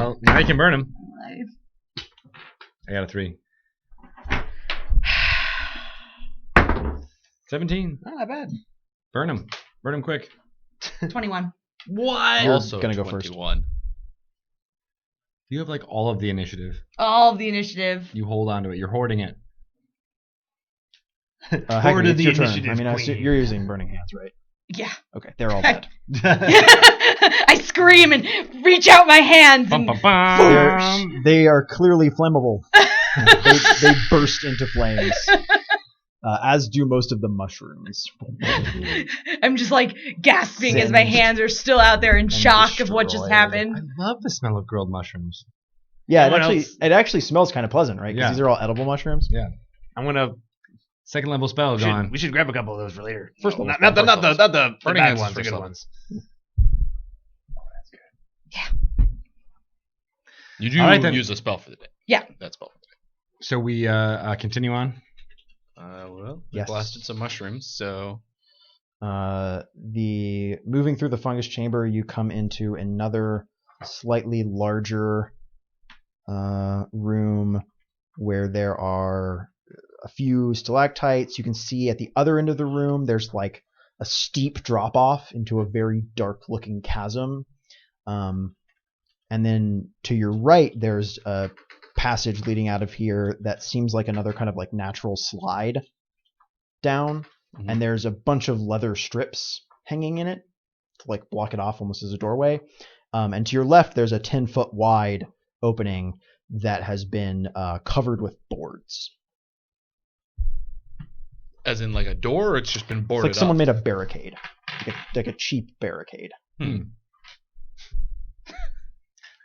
Well, now you can burn him. I got a 3. 17. Not bad. Burn him. Burn him quick. 21. What? You're Also gonna go first. 21. You have like all of the initiative. All of the initiative. You hold on to it. You're hoarding it. Hekabe, it's the your turn. initiative, I mean, queen. you're using burning hands, right? Yeah. Okay, they're all dead. I scream and reach out my hands. Bum, And bum, bum. They are clearly flammable. they burst into flames, as do most of the mushrooms. I'm just like gasping as my Singed hands are still out there in and shock of what just destroyed. happened. I love the smell of grilled mushrooms. Yeah, Someone it actually smells kind of pleasant, right? Because Yeah. these are all edible mushrooms. Yeah. I'm gonna second level spell gone. We should grab a couple of those for later. First level Not spell. the Burning bad hands ones, the first good level. ones. You do All right, then. use a spell for the day. Yeah. That spell. So we continue on. Well, we Yes. blasted some mushrooms, so The moving through the fungus chamber, you come into another slightly larger room where there are a few stalactites. You can see at the other end of the room there's like a steep drop off into a very dark looking chasm. And then to your right there's a passage leading out of here that seems like another kind of like natural slide down. Mhm. And there's a bunch of leather strips hanging in it to like block it off almost as a doorway. And to your left there's a 10-foot wide opening that has been covered with boards. as in like a door, or it's just been It's boarded like someone up? made a barricade, like a cheap barricade.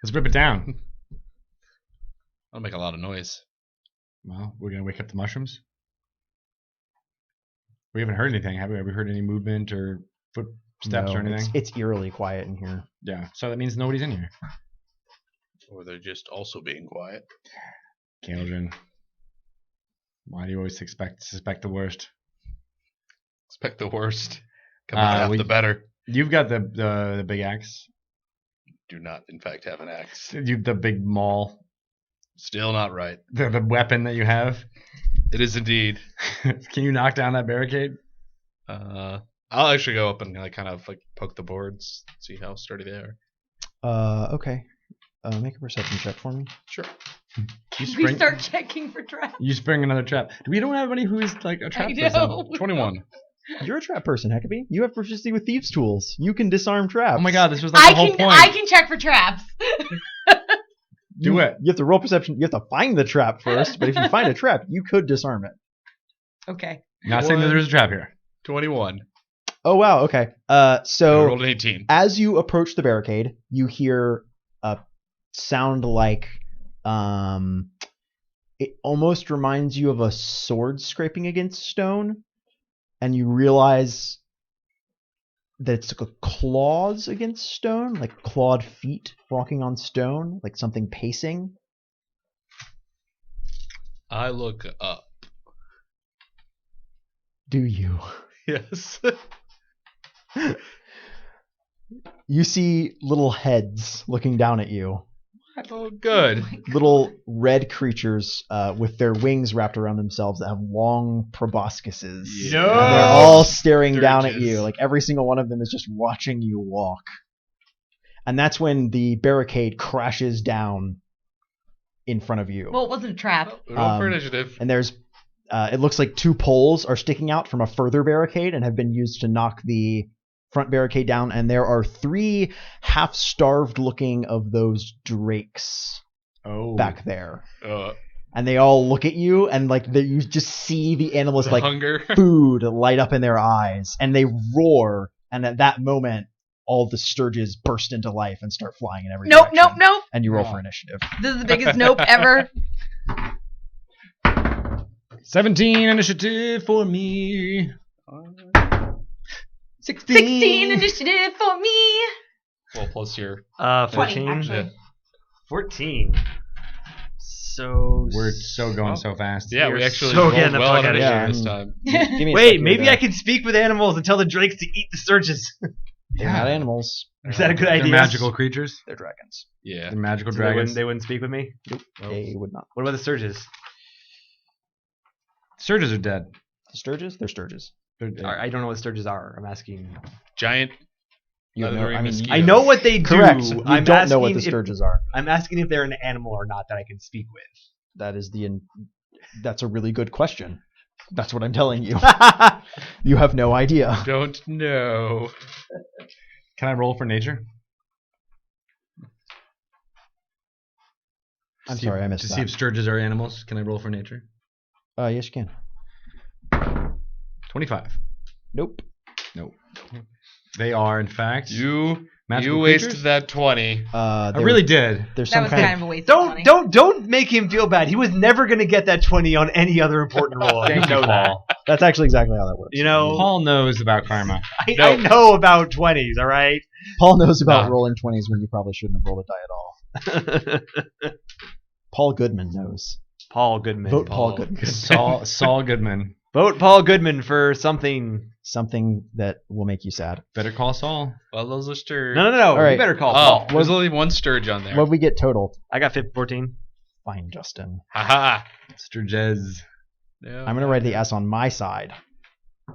Let's rip it down. That'll make a lot of noise. Well, we're gonna wake up the mushrooms. We haven't heard anything, have we? Have we heard any movement or footsteps No, or anything? It's eerily quiet in here. Yeah. So that means nobody's in here. Or they're just also being quiet. Caledryn, why do you always suspect the worst? Expect the worst. Come on, half the better. You've got the big axe. Do not, in fact, have an axe. The big maul. Still not right. The weapon that you have. It is indeed. Can you knock down that barricade? I'll actually go up and like kind of like poke the boards, see how sturdy they are. Okay. Make a perception check for me. Sure. We start checking for traps. You spring another trap. We don't have anybody who is like a trap I know. person. 21. You're a trap person, Hekabe. You have proficiency with thieves' tools. You can disarm traps. Oh my god, this was like the whole point. I can check for traps. Do it. You have to roll perception. You have to find the trap first, but if you find a trap, you could disarm it. Okay. Not saying that there's a trap here. 21. Oh wow. Okay. I So rolled an 18. as you approach the barricade, you hear a sound like it almost reminds you of a sword scraping against stone, and you realize that it's like a claws against stone, like clawed feet walking on stone, like something pacing. I look up. Do you? Yes. You see little heads looking down at you. Oh, good. Little red creatures with their wings wrapped around themselves that have long proboscises. Yeah. And they're all staring down at Sturges. you. Like every single one of them is just watching you walk. And that's when the barricade crashes down in front of you. Well, it wasn't a trap. Roll for initiative. And there's, it looks like two poles are sticking out from a further barricade and have been used to knock the front barricade down. And there are 3 half-starved looking of those drakes back there. And they all look at you, and like you just see the animals The like hunger. food light up in their eyes, and they roar. And at that moment, all the sturges burst into life and start flying in every Nope, direction. nope. And you roll for initiative. This is the biggest nope ever. 17 initiative for me. 16 initiative for me. Well, plus your 14. actually. Yeah. 14. So We're so going so fast. Yeah, we You're actually so rolled getting the well fuck on out of initiative here. this time. Give me a Wait, second maybe to- I can speak with animals and tell the drakes to eat the sturges. They're not animals. Is that a good They're idea? magical creatures. They're dragons. Yeah. They're magical So dragons. they wouldn't speak with me? They would not. What about the Sturges? Sturges are dead. The Sturges? They're Sturges. They're dead. I don't know what Sturges are. I'm asking. Giant. You have no, leathery I mean, mosquitoes. I know what they do. correct. You I'm don't know what the asking if- Sturges are. I'm asking if they're an animal or not that I can speak with. That is that's a really good question. That's what I'm telling you. You have no idea. Don't know. Can I roll for nature? I'm See sorry, if- I missed to that. see if Sturges are animals. Can I roll for nature? Yes, you can. 25. Nope. Nope. They are, in fact, You magical wasted creatures? that 20. I really did. There's That some was kind kind of of a waste of money. Don't make him feel bad. He was never gonna get that 20 on any other important roll. Thank you, know that. Paul. That's actually exactly how that works. You know, Paul knows about karma. I know about 20s. All right. Paul knows about Nah. rolling 20s when you probably shouldn't have rolled a die at all. Paul Goodman knows. Paul Goodman. Vote Paul Goodman. Saul Goodman. Vote Paul Goodman for something. Something that will make you sad. Better call Saul. Well, those are sturge. No. All right. You better call Oh, Paul. there's only one sturge on there. What we get total? I got 14. Fine, Justin. Haha. Sturges. Yeah. I'm going to write the S on my side.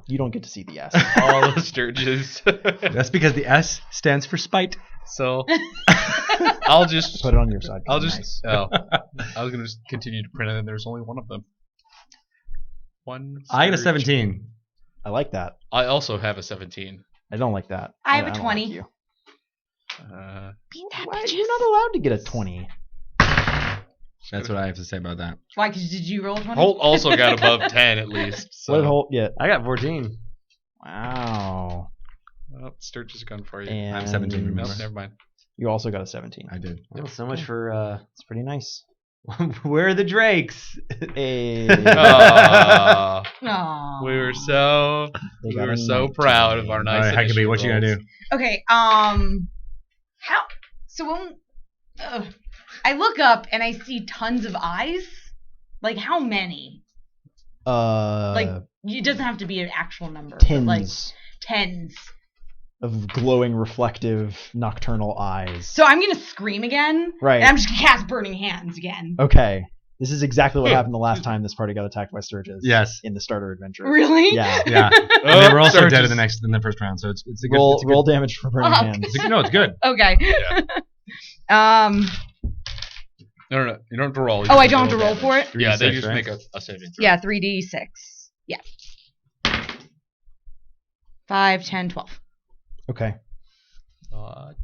You don't get to see the S. all the sturges. That's because the S stands for spite. So I'll just Put it on your side. I'll just Nice. oh, I was gonna just continue to print it, and there's only one of them. One. I got a sturge. 17. I like that. I also have a 17. I don't like that. I have a don't 20. Like you. Beat that Why? bitches. You're not allowed to get a 20. That's what I have to say about that. Why? Because did you roll 20? Holt also got above 10 at least. So. What did Holt get? I got 14. Wow. Oh, Sturge is gone for you. And I'm 17, remember. Nope, never mind. You also got a 17. I did. Well, so much for It's pretty nice. where are the Drakes? Hey. Aw, Aw. we were so proud of our nice. All right, Hekabe, what you gonna rolls. do? Okay. How? So when I look up and I see tons of eyes, like how many? Like it doesn't have to be an actual number. But like tens tens. of glowing, reflective, nocturnal eyes. So I'm gonna scream again. Right. And I'm just gonna cast Burning Hands again. Okay. This is exactly what happened the last time this party got attacked by Sturges. Yes. In the starter adventure. Really? Yeah. Yeah. And Oh, they were also Sturges. dead in the first round, so it's a good. Roll it's a good, roll damage for burning Oh, hands. no, it's good. Okay. No. You don't have to roll. You Oh, I just don't have to roll for it? Yeah, they 3d6, just right? make a saving throw. Yeah, 3d6. Yeah. 5, 10, 12. Okay.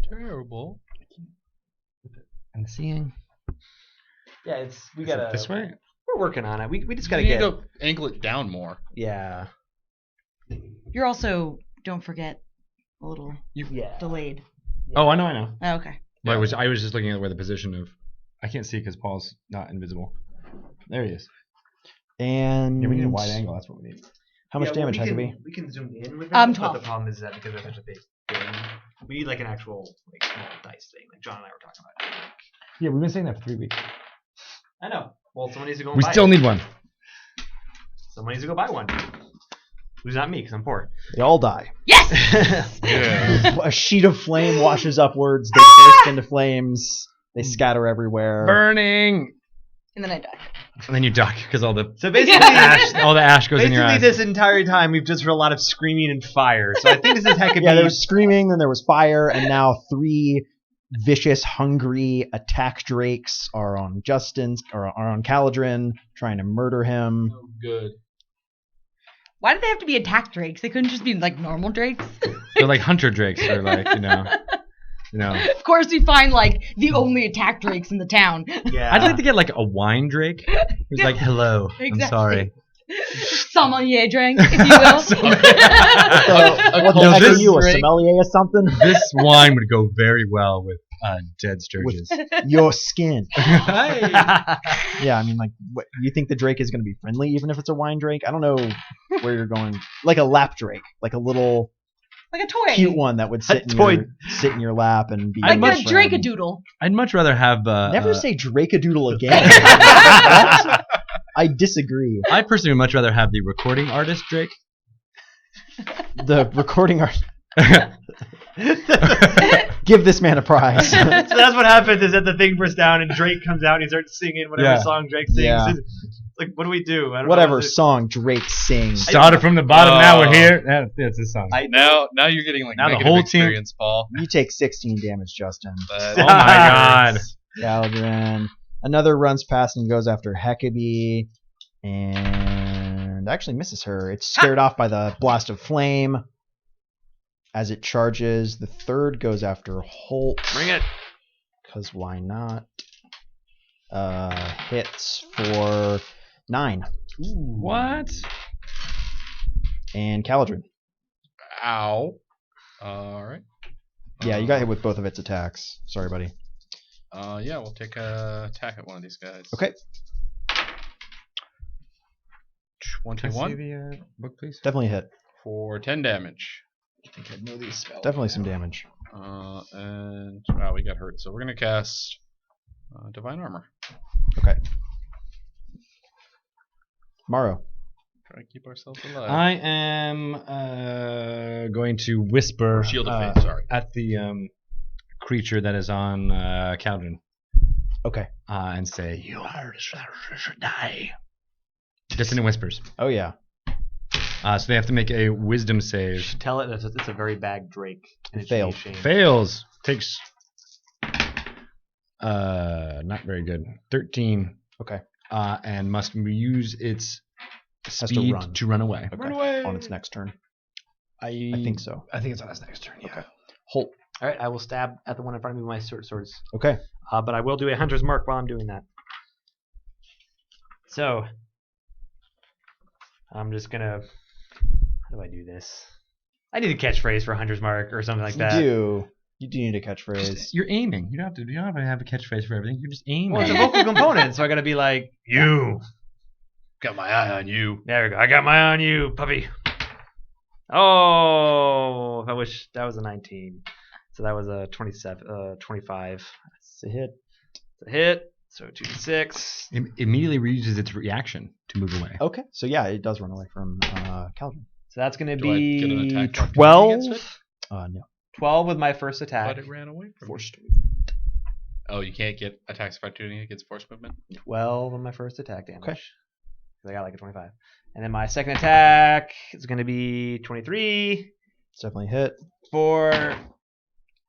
Terrible. I'm seeing. Yeah, we Is it gotta. this way? We're working on it. We just You gotta need get. to go ankle it down more. Yeah. You're also, don't forget, a little Yeah. delayed. Oh, I know. Oh, okay. But I was just looking at where the position of. I can't see because Paul's not invisible. There he is. And Yeah, we need a wide angle. That's what we need. how much damage has to be? We can zoom in with them, them, but but the the problem is that because they're such a big thing, we need like an actual like small dice thing, like John and I were talking about. Yeah, we've been saying that for 3 weeks. I know. Well, someone needs to go. And We buy still it. need one. Someone needs to go buy one. Who's not me, because I'm poor. They all die. Yes! Yeah. A sheet of flame washes upwards. They burst into flames. They scatter everywhere. Burning. And then I die. And then you duck because all the So basically, all the ash goes in your basically eyes. this entire time we've just heard a lot of screaming and fire. So I think this is Hekabe. Yeah, there was screaming, then there was fire, and now 3 vicious, hungry attack drakes are on Caledryn, trying to murder him. Oh, good. Why did they have to be attack drakes? They couldn't just be like normal drakes? They're like hunter drakes. They're like Of course, we find like the only attack drakes in the town. Yeah. I'd like to get like a wine drake who's like, "Hello, Exactly. I'm sorry." Sommelier drink, if you will. What the No, heck are this you, a drake- sommelier or something? This wine would go very well with dead sturges. Your skin. Hey. Yeah, I mean, like, what, you think the drake is going to be friendly even if it's a wine drake? I don't know where you're going. Like a lap drake, like a little Like a toy. cute one that would sit in your lap and be Like your a friend. Drake-a-doodle. I'd much rather have. Never say Drake-a-doodle again. What? I disagree. I personally would much rather have the recording artist Drake. The recording art. Give this man a prize. So that's what happens is that the thing bursts down and Drake comes out and he starts singing whatever song Drake sings. Yeah. It's like, what do we do? I don't Whatever know. song Drake sings. Started from the bottom, now we're here. That's the song. Now you're getting like Now the negative whole team- experience, Paul. You take 16 damage, Justin. But, Oh my god. Caledryn. Another runs past and goes after Hekabe. And actually misses her. It's scared off by the blast of flame. As it charges, the third goes after Hoult. Bring it. Because why not? Hits for 9. What? And Caledryn. Ow. All right. Yeah, you got hit with both of its attacks. Sorry, buddy. Yeah, we'll take a attack at one of these guys. Okay. 21 the book, please? Definitely a hit. for 10 damage. I think I know these spells. Definitely some damage. And wow, we got hurt. So we're gonna cast Divine Armor. Okay. Maro. Try to keep ourselves alive. I am going to whisper Shield of Faith, sorry. at the creature that is on Caledryn Okay. and say, "You are should die." Just in whispers. Oh, yeah. So they have to make a Wisdom save. Tell it that it's a very bad Drake. And it should be Failed. ashamed. Fails. Takes. Not very good. 13. Okay. And must use its to speed run. to run away. Okay. Run away. On its next turn. I think so. I think it's on its next turn. Yeah. Okay. Holt. All right, I will stab at the one in front of me with my swords. Okay. But I will do a hunter's mark while I'm doing that. So, I'm just gonna. How do I do this? I need a catchphrase for hunter's mark or something like that. You do need a catchphrase. You're aiming. You don't have to. You don't have to have a catchphrase for everything. You're just aiming. Well, it's a vocal component, so I gotta be like, you. Got my eye on you. There we go. I got my eye on you, puppy. Oh, I wish that was a 19. So that was a 25. It's a hit. It's a hit. So 2d6. It immediately reuses its reaction to move away. Okay. So, yeah, it does run away from Caledryn. So that's gonna Do I get an be attack opportunity 12. against it? No. 12 with my first attack. But it ran away from Forced. me. Oh, you can't get attacks of opportunity against force movement? 12 on my first attack damage. Okay. 'Cause I got like a 25. And then my second attack is going to be 23 It's definitely a hit. for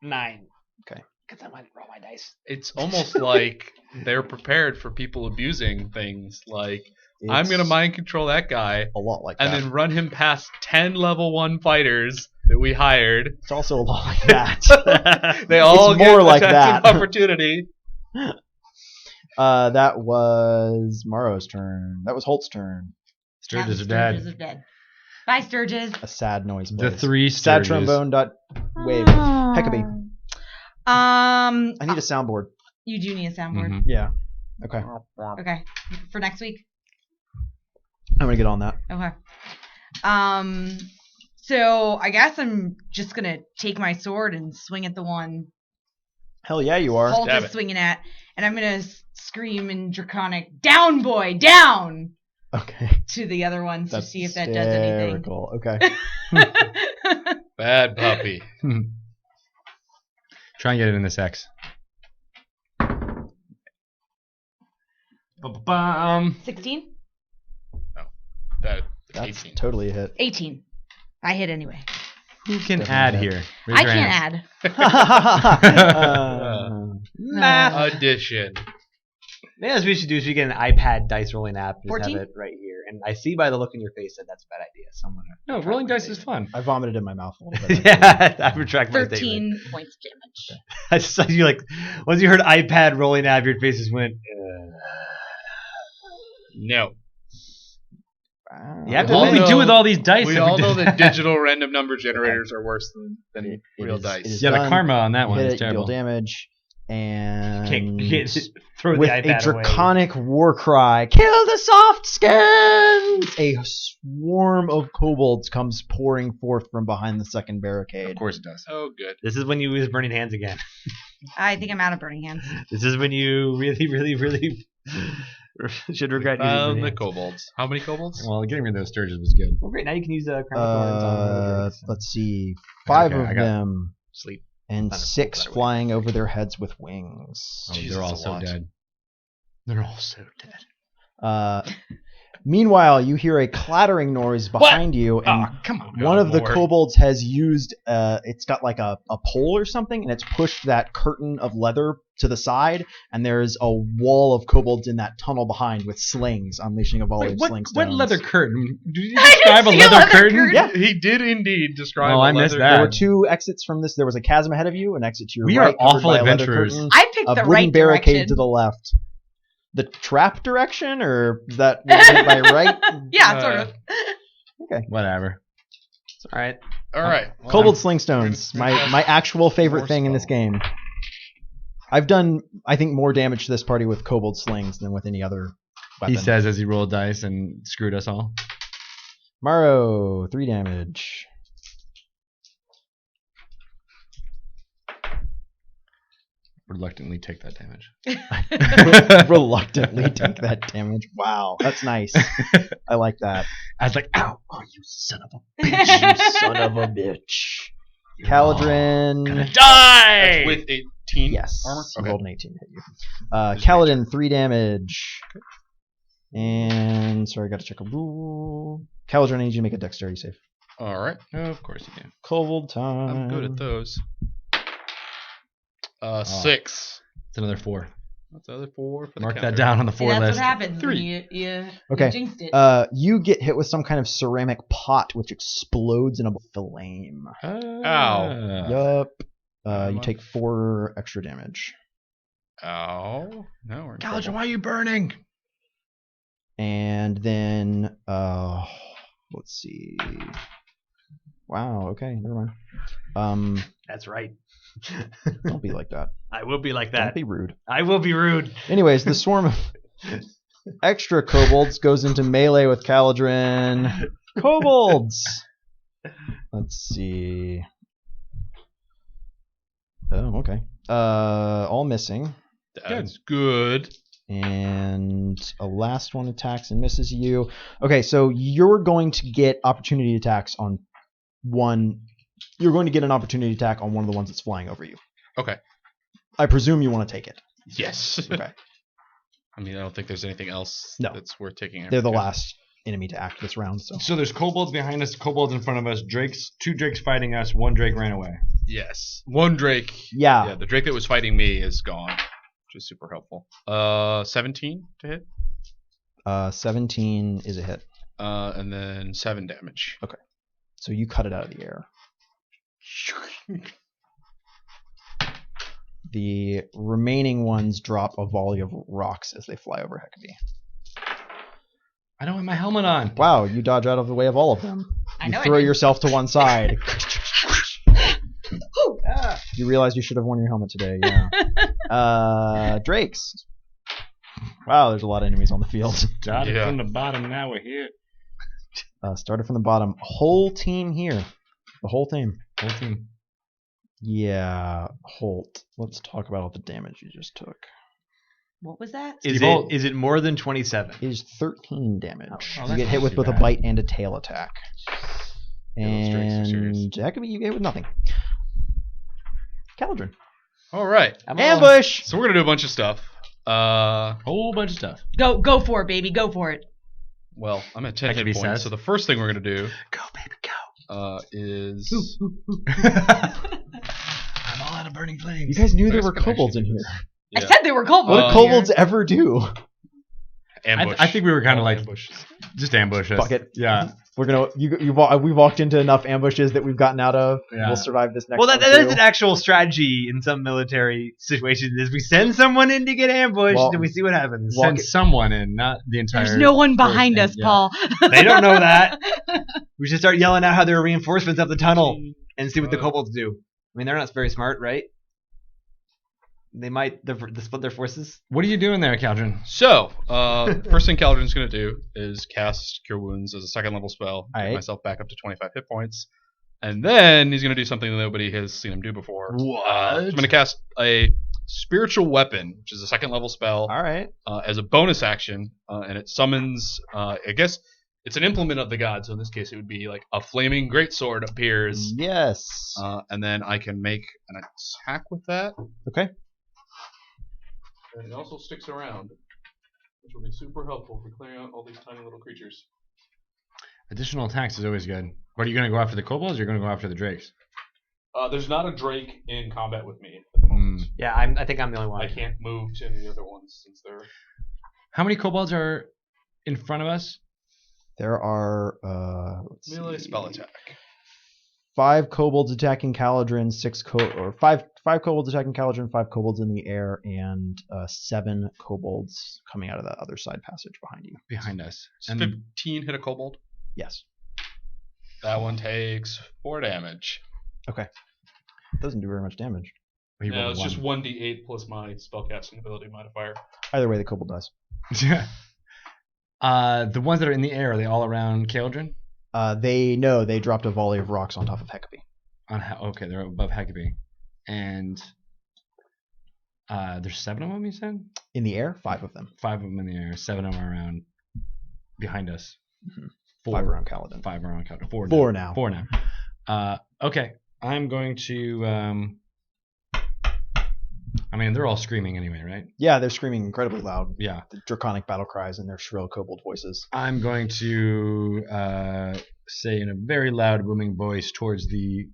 9. Okay. Because I might roll my dice. It's almost like they're prepared for people abusing things. Like, I'm going to It's mind control that guy a lot like and that. then run him past 10 level 1 fighters that we hired. It's also a lot like that. They all It's get more like attacks that. of opportunity. That was Maro's turn. That was Holt's turn. Sturges Yeah, are dead. Sturges are dead. Bye, Sturges. A sad noise. The plays. three Sad Sturges. trombone dot wave. Oh. Hekabe. I I need a soundboard. You do need a soundboard. Mhm. Yeah. Okay. Okay. For next week. I'm gonna get on that. Okay. So I guess I'm just gonna take my sword and swing at the one Hell yeah, you are. Hoult Stab is it. swinging at, and I'm gonna scream in Draconic, "Down, boy, down!" Okay. to the other one to That's see if that does anything. hysterical. Okay. Bad puppy. Try and get it in this X. 16? That's That's 18. totally a hit. 18. I hit anyway. Who can Definitely add hit. here? Raise I your can't hand. add. Math. Addition. Maybe what we should do is we get an iPad dice rolling app. Just 14? have it right here. And I see by the look in your face that that's a bad idea. So I'm gonna No, rolling dice is fun. I vomited in my mouth a little bit. yeah, I retract my statement. 13 points damage. I just saw you like once you heard iPad rolling app, your face just went. No. You have to What do admit- we do with all these dice? We if all do know that that? digital random number generators are worse than It real is- dice. it is Yeah, the done. karma on that You one hit is it, you deal terrible. damage, and You can't throw with the a iPad away. draconic war cry, "Kill the soft skins!" A swarm of kobolds comes pouring forth from behind the second barricade. Of course it does. Oh, good. This is when you use burning hands again. I think I'm out of burning hands. This is when you really Should regret Found using the the kobolds. How many kobolds? Well, getting rid of those sturges was good. Well, great. Now you can use Crown of Thorns on the drakes. Let's see. 5 Okay, I of got it. them, Sleep. and Not 6 that way. flying over their heads with wings. Oh, Jesus, they're all a so lot. dead. They're all so dead. Meanwhile, you hear a clattering noise behind you, and come on. one of the Lord. kobolds has used it's got like a pole or something, and it's pushed that curtain of leather to the side, and there's a wall of kobolds in that tunnel behind with slings, unleashing a volley Wait, of what, sling what stones. leather curtain? Did you I didn't describe a see a leather leather curtain? curtain. Yeah. He did indeed describe. Oh, a I missed leather- that. There were 2 exits from this. There was a chasm ahead of you, an exit to your We are right, covered awful by a leather adventurers. curtain, I picked a the wooden right barricade direction. to the left. The trap direction, or is that what you meant by right? Yeah, sort of. Whatever. It's all right. All right. Well, Kobold sling stones, we're gonna my actual favorite more thing in this spell. game. I've done, I think, more damage to this party with kobold slings than with any other weapon. He says as he rolled dice and screwed us all. Maro, 3 damage. Reluctantly take that damage. Reluctantly take that damage. Wow, that's nice. I like that. I was like, ow! Oh, you son of a You son of a bitch. Caledryn. die! That's with 18 Yes. armor. You Okay. rolled an 18 to hit you. Caledryn, 3 damage. And sorry, I got to check a rule. Caledryn, I need you to make a dexterity save. All right. Of course you do. Kobold time. I'm good at those. 6. It's another 4. That's the other 4 for the Mark counter. that down on the See, 4 that's list. what happens 3. when you Okay. jinxed it. You get hit with some kind of ceramic pot, which explodes in a flame. Ow. Yup. You Am I- take 4 extra damage. Ow. No, we're in College, trouble. why are you burning? And then, let's see. Wow, okay, never mind. That's right. Don't be like that. I will be like Don't that. be rude. I will be rude. Anyways, the swarm of extra kobolds goes into melee with Caledryn. Kobolds! Let's see. Oh, okay. All missing. That's good. And a last one attacks and misses you. Okay, so you're going to get opportunity attacks on one. You're going to get an opportunity attack on one of the ones that's flying over you. Okay. I presume you want to take it. Yes. Okay. I mean, I don't think there's anything else No. that's worth taking. They're the Okay. last enemy to act this round. So there's kobolds behind us, kobolds in front of us, drakes, 2 drakes fighting us, 1 drake ran away. Yes. One drake. yeah, Yeah, the drake that was fighting me is gone, which is super helpful. 17 to hit. 17 is a hit. And then 7 damage. So you cut it out of the air. The remaining ones drop a volley of rocks as they fly over Hekabe. I don't have my helmet on. Wow, you dodge out of the way of all of them. I You know I throw did. yourself to one side. Ooh. You realize you should have worn your helmet today, yeah. Drakes. Wow, there's a lot of enemies on the field. Started Yeah. from the bottom, now we're here. Started from the bottom. Whole team here. The whole team. Whole team. Yeah, Hoult. Let's talk about all the damage you just took. What was that? Is it more than 27? It is 13 damage. Oh, You that's get hit not with too both a bad. bite and a tail attack. Yeah, those drakes are serious. And Hekabe, you get hit with nothing. Caledryn. All right. Ambush! So we're gonna do a bunch of stuff. Whole bunch of stuff. Go for it, baby. Go for it. Well, I'm at 10 hit Hekabe points, says. so the first thing we're gonna do Go, baby, go. is I'm all out of burning flames. You guys knew there First were can actually kobolds in do here. this. I said they were kobolds. What do Uh, kobolds ever do? ambush. I think we were kind of All like ambushes. just ambush us. Fuck it. Yeah. We're gonna. We walked into enough ambushes that we've gotten out of. Yeah. We'll survive this next Well, one that is too. an actual strategy in some military situations. Is we send someone in to get ambushed, Well, and we see what happens. Send someone in, not the entire. There's no one behind us, Yeah. Paul. They don't know that. We should start yelling out how there are reinforcements up the tunnel and see what the kobolds do. I mean, they're not very smart, right? They might split their forces. What are you doing there, Caledryn? So, first thing Caledryn's going to do is cast Cure Wounds as a 2nd level spell. Get Alright. myself back up to 25 hit points. And then he's going to do something that nobody has seen him do before. What? So I'm going to cast a spiritual weapon, which is a 2nd level spell. All right. As a bonus action, and it summons. I guess it's an implement of the god, so in this case it would be like a flaming greatsword appears, Yes. and then I can make an attack with that. Okay. And it also sticks around, which will be super helpful for clearing out all these tiny little creatures. Additional attacks is always good. But are you going to go after the kobolds or are you going to go after the drakes? There's not a drake in combat with me at the moment. Yeah, I think I'm the only one. I can't move to any of the other ones since they're. How many kobolds are in front of us? There are Melee spell attack. 5 kobolds attacking Caledryn, 5 kobolds attacking Caledryn, 5 kobolds in the air, and 7 kobolds coming out of that other side passage behind you. Behind us. Does 15 hit a kobold? Yes. That one takes 4 damage. Okay. Doesn't do very much damage. No, it's just 1d8 plus my spellcasting ability modifier. Either way, the kobold dies. The ones that are in the air, are they all around Caledryn? They dropped a volley of rocks on top of Hekabe. Okay, they're above Hekabe. And there's 7 of them, you said? In the air, 5 of them. 5 of them in the air, 7 of them are around behind us. Mm-hmm. 4 5 around Caledryn. 5 around Caledryn. 4 now. 4 now. Okay, I'm going to... I mean, they're all screaming anyway, right? Yeah, they're screaming incredibly loud. Yeah. The draconic battle cries and their shrill kobold voices. I'm going to say in a very loud, booming voice towards the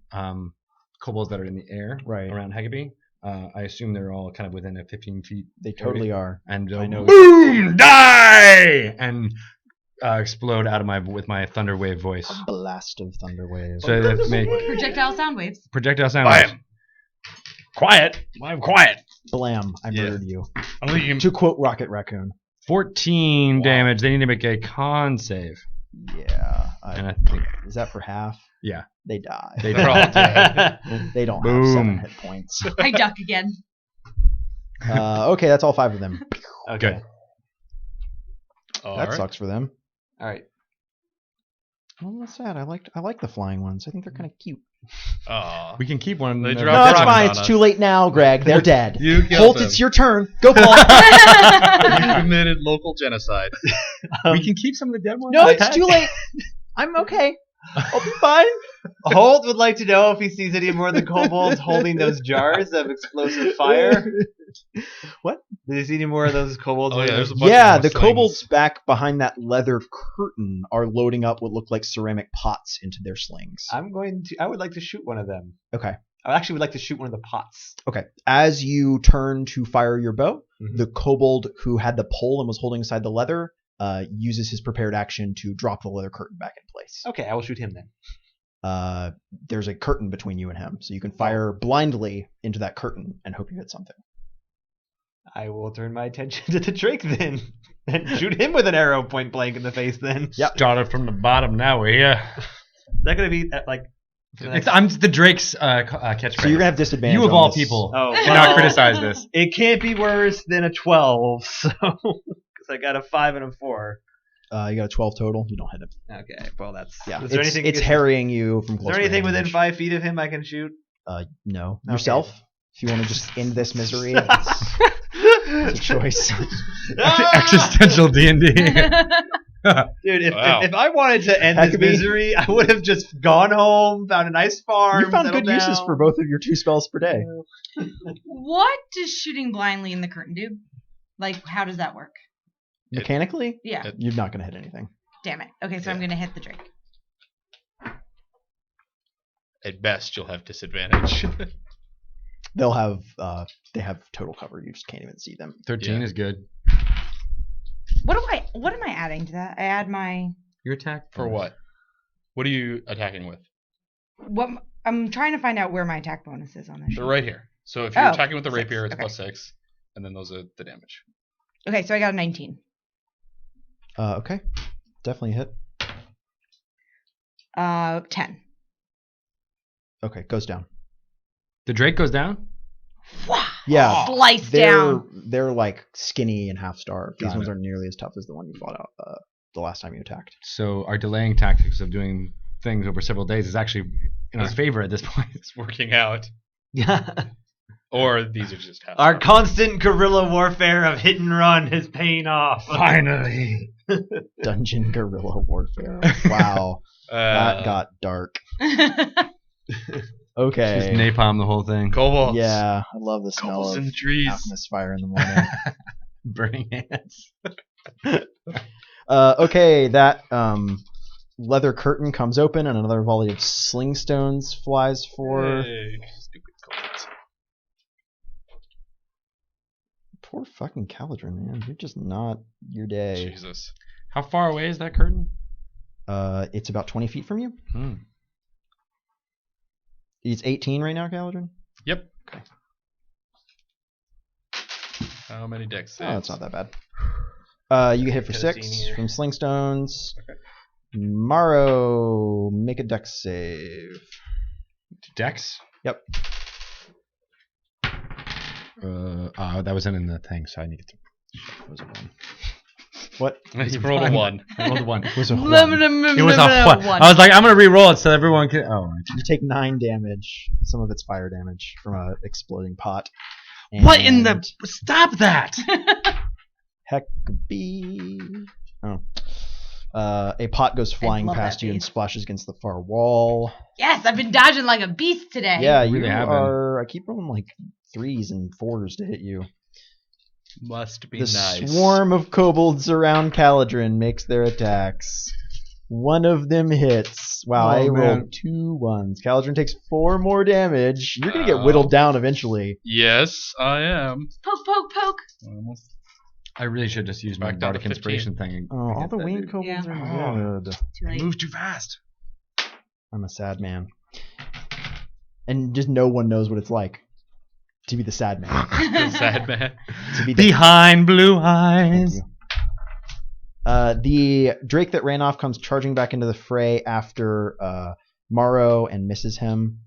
kobolds that are in the air around Hekabe. I assume they're all kind of within a 15 feet. They totally are. And I know. Boom! Die! And explode out of with my thunder wave voice. A blast of thunder waves. So they have to make Projectile sound waves. Projectile sound waves. Quiet. I'm quiet. Blam. I murdered you. I'm leaving. To quote Rocket Raccoon. 14 damage. They need to make a con save. Yeah. And I think, is that for half? Yeah. They die. They're all dead. They don't have 7 hit points. I duck again. Okay, that's all 5 of them. Okay. That sucks for them. All right. Well, that's sad. I like the flying ones. I think they're kind of cute. We can keep one. They No, drop it's rocks fine. on It's us. too late now, Greg. They're dead. You killed Hoult, them. it's your turn. Go, Paul. You committed local genocide. We can keep some of the dead ones. No, it's too late. I'm okay. I'll be fine. Holt would like to know if he sees any more of the kobolds holding those jars of explosive fire. What? Did you see any more of those kobolds? Oh, yeah, there's a bunch Yeah, of the slings. kobolds back behind that leather curtain are loading up what look like ceramic pots into their slings. I would like to shoot one of them. Okay. I actually would like to shoot one of the pots. Okay. As you turn to fire your bow, the kobold who had the pole and was holding aside the leather uses his prepared action to drop the leather curtain back in place. Okay, I will shoot him then. There's a curtain between you and him, so you can fire blindly into that curtain and hope you hit something. I will turn my attention to the Drake then, and shoot him with an arrow point blank in the face then. Yep. Started from the bottom now, will ya? Is that going to be like... I'm the Drake's catchphrase. So you're going to have disadvantage You of on all this. people Oh, cannot criticize this. It can't be worse than a 12, so... Because I got a 5 and a 4. You got a 12 total. You don't hit him. Okay, well that's... Yeah, Is there it's, anything it's harrying you from Is close there anything range. within 5 feet of him I can shoot? No. Okay. Yourself? If you want to just end this misery, it's a choice. Existential D&D. Dude, if I wanted to end this Hekabe. misery, I would have just gone home, found a nice farm. You found settled good uses down. for both of your 2 spells per day. What does shooting blindly in the curtain do? Like, how does that work? Mechanically, Yeah. you're not going to hit anything. Damn it. Okay, so I'm going to hit the Drake. At best, you'll have disadvantage. They'll have they have total cover. You just can't even see them. 13 Yeah. is good. What am I adding to that? I add my... Your attack For what? What are you attacking with? I'm trying to find out where my attack bonus is on this. They're sheet. right here. So if you're Oh, attacking with the 6, rapier, it's okay. +6, and then those are the damage. Okay, so I got a 19. Okay, definitely hit. 10. Okay, goes down. The Drake goes down? Yeah, Slice down. they're like skinny and half starved. These Got ones it. aren't nearly as tough as the one you fought out the last time you attacked. So our delaying tactics of doing things over several days is actually in our favor at this point. It's working out. Yeah. Or these are just half. Our constant guerrilla warfare of hit and run is paying off. Finally. Dungeon guerrilla warfare. Wow. That got dark. Okay. Just napalm the whole thing. Kobolds. Yeah, I love the smell Kobolds of in the trees. alchemist fire in the morning. Burning hands. Okay, that leather curtain comes open and another volley of sling stones flies for... Hey, stupid kobolds. Poor fucking Caledryn, man. You're just not your day. Jesus. How far away is that curtain? It's about 20 feet from you. Hmm. It's 18 right now, Caledryn? Yep. Okay. How many decks? Oh, that's not that bad. You get hit for Could've 6 seen here. from sling stones. Okay. Maro, make a dex save. Dex? Yep. That wasn't in the thing, so I need to. That was a 1. What? He rolled a 1. I rolled a 1. It was a It 1. It was a 1. one. I was like, I'm gonna re-roll it so everyone can. Oh. You take 9 damage. Some of it's fire damage from a exploding pot. What in the? And Stop that! Hekabe. Oh. A pot goes flying love past that you and beast. splashes against the far wall. Yes, I've been dodging like a beast today. Yeah, really you have been. are. I keep rolling like 3s and 4s to hit you. Must be The nice. swarm of kobolds around Caledryn makes their attacks. One of them hits. Wow, I Oh, man. rolled 2 1s. Caledryn takes 4 more damage. You're gonna get whittled down eventually. Yes, I am. Poke, poke, poke. Almost. I really should just use my Back down to bardic inspiration thing. Oh, all against the that winged dude. kobolds Yeah. are good. Too late. Moves too fast. I'm a sad man. And just no one knows what it's like to be the sad man. The sad man. To be the Behind blue eyes. The Drake that ran off comes charging back into the fray after Maro and misses him.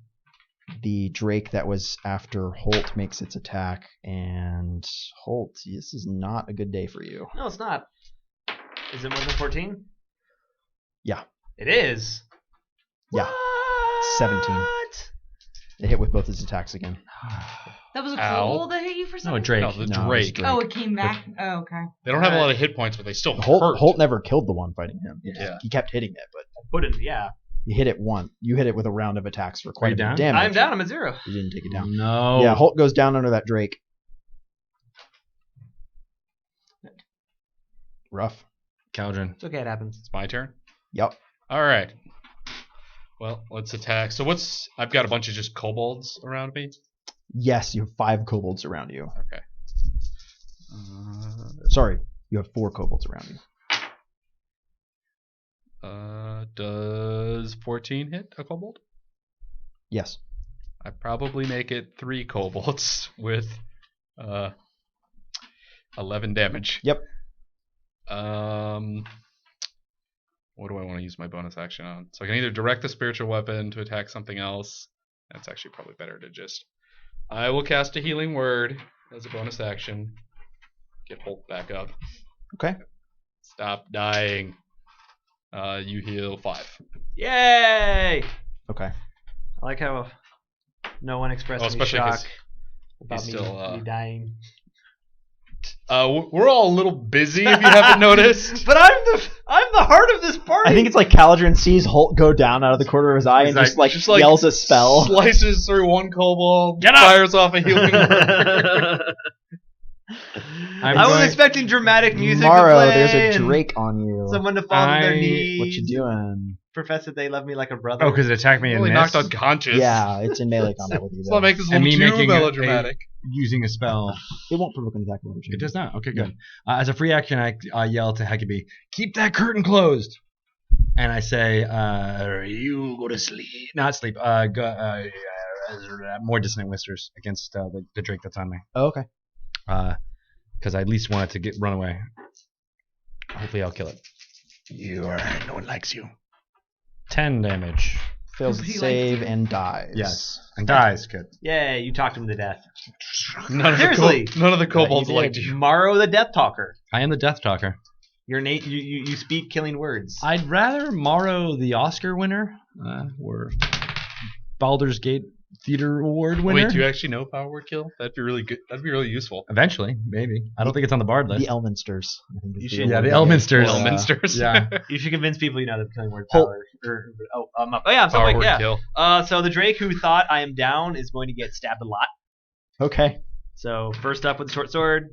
The Drake that was after Hoult makes its attack, and Hoult, this is not a good day for you. No, it's not. Is it more than 14? Yeah. It is. Yeah. 17. It hit with both its attacks again. That was a Ow. kobold that hit you for No, something? Drake. No, the No, it was Drake. Oh, it came back. Oh, okay. They don't have a lot of hit points, but they still Hoult, hurt. Hoult never killed the one fighting him. Yeah. He kept hitting it, but Put it. Yeah. you hit it once. You hit it with a round of attacks for quite you a bit down? of damage. I'm down. I'm at 0. You didn't take it down. No. Yeah, Hoult goes down under that Drake. Rough. Caledryn. It's okay. It happens. It's my turn. Yep. All right. Well, let's attack. So I've got a bunch of just kobolds around me. Yes, you have 5 kobolds around you. Okay. Sorry, you have 4 kobolds around you. Does 14 hit a kobold? Yes. I probably make it 3 kobolds with 11 damage. Yep. What do I want to use my bonus action on? So I can either direct the spiritual weapon to attack something else. That's actually probably better to just... I will cast a healing word as a bonus action. Get Holt back up. Okay. Stop dying. You heal 5. Yay! Okay. I like how no one expressed Oh, any especially 'cause shock about he's me, still, me dying. We're all a little busy if you haven't noticed. But I'm the heart of this party. I think it's like Caledryn sees Holt go down out of the corner of his eye and He's just yells a spell. Slices through one kobold, Get up! fires off a healing word. I was expecting dramatic music Maro, to play there's a and Drake on you. someone to fall on their I- knees. What you doing? Profess that they love me like a brother. Oh, because it attacked me and Really missed. knocked unconscious. Yeah, it's in melee combat with you. Let's Though. not make this a And little me too making melodramatic. using a spell. It won't provoke an attack of opportunity. It does not. Okay, good. As a free action, I yell to Hekabe, "Keep that curtain closed!" And I say, "You go to sleep, not sleep. More dissonant whispers against the Drake that's on me. Oh, okay. Because I at least want it to run away. Hopefully, I'll kill it. You are. No one likes you. 10 damage. Fails He its likes save you. and dies. Yes, and dies. Good. Yay, you talked him to death. None of Seriously. none of the kobolds you liked did. you. Maro the Death Talker. I am the Death Talker. Your name, you speak killing words. I'd rather Maro the Oscar winner or Baldur's Gate theater award winner. Wait, do you actually know Power Word Kill? That'd be really good. That'd be really useful. Eventually, maybe. I don't think it's on the bard list. The Elminsters. I think is You the should- Yeah, the award. Elminsters. Elminsters. Yeah. You should convince people you know the killing word Hoult. power. I'm up. Oh yeah, I'm Power like Word yeah. Kill. So the Drake who thought I am down is going to get stabbed a lot. Okay. So first up with the short sword.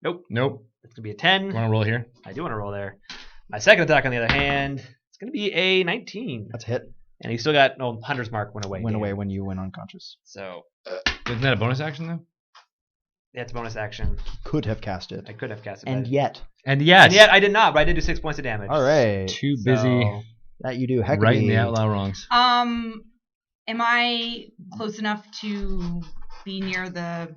Nope. Nope. It's gonna be a 10. Want to roll here? I do want to roll there. My second attack, on the other hand, it's gonna be a 19. That's a hit. And he still got Hunter's Mark went away. Went damn. away when you went unconscious. So Isn't that a bonus action though? that's a bonus action. Could have cast it. I could have cast it. And but- yet. And yes. And yet I did not, but I did do 6 points of damage. All right. Too busy So- That you do. Hekabe. writing the outlaw wrongs. Am I close enough to be near the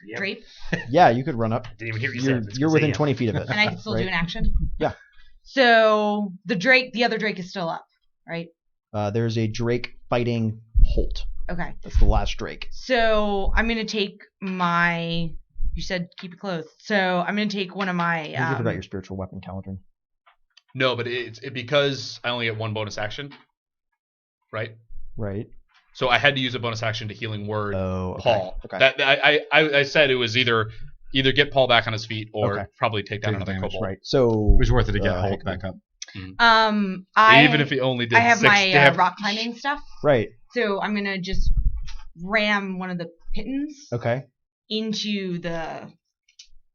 Yep. drape? Yeah, you could run up. Didn't even hear what you You're, said. It's you're gonna within say 20 feet of it. And I can still right? do an action? Yeah. So the other Drake is still up, right? There's a Drake fighting Hoult. Okay. That's the last Drake. So I'm going to take my... You said keep it close. So I'm going to take one of my... I think you forgot your spiritual weapon, Caledryn. No, but it's because I only get one bonus action, right? Right. So I had to use a bonus action to healing word Oh, okay. Paul. Okay. That I said it was either get Paul back on his feet or Okay. probably take down Take another damage, kobold. Right. So It was worth it to get Hulk Hekabe. back up. Even if he only did I have 6 my damage. rock climbing stuff. Right. So I'm going to just ram one of the pittons Okay. into the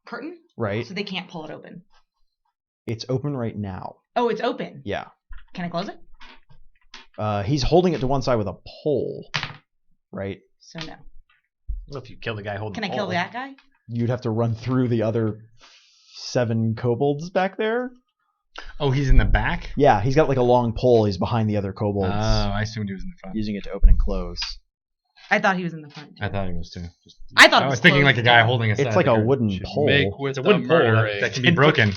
curtain Right. so they can't pull it open. It's open right now. Oh, it's open. Yeah. Can I close it? He's holding it to one side with a pole. Right. So no. Well, if you kill the guy holding Can the I kill pole. that guy? You'd have to run through the other 7 kobolds back there. Oh, he's in the back? Yeah, he's got like a long pole. He's behind the other Oh, kobolds, I assumed he was in the front. using it to open and close. I thought he was in the front. I thought he was too. I thought I it was thinking closed like a guy down. holding a It's like a wooden pole. Make with It's a the wooden pole murder that can be broken.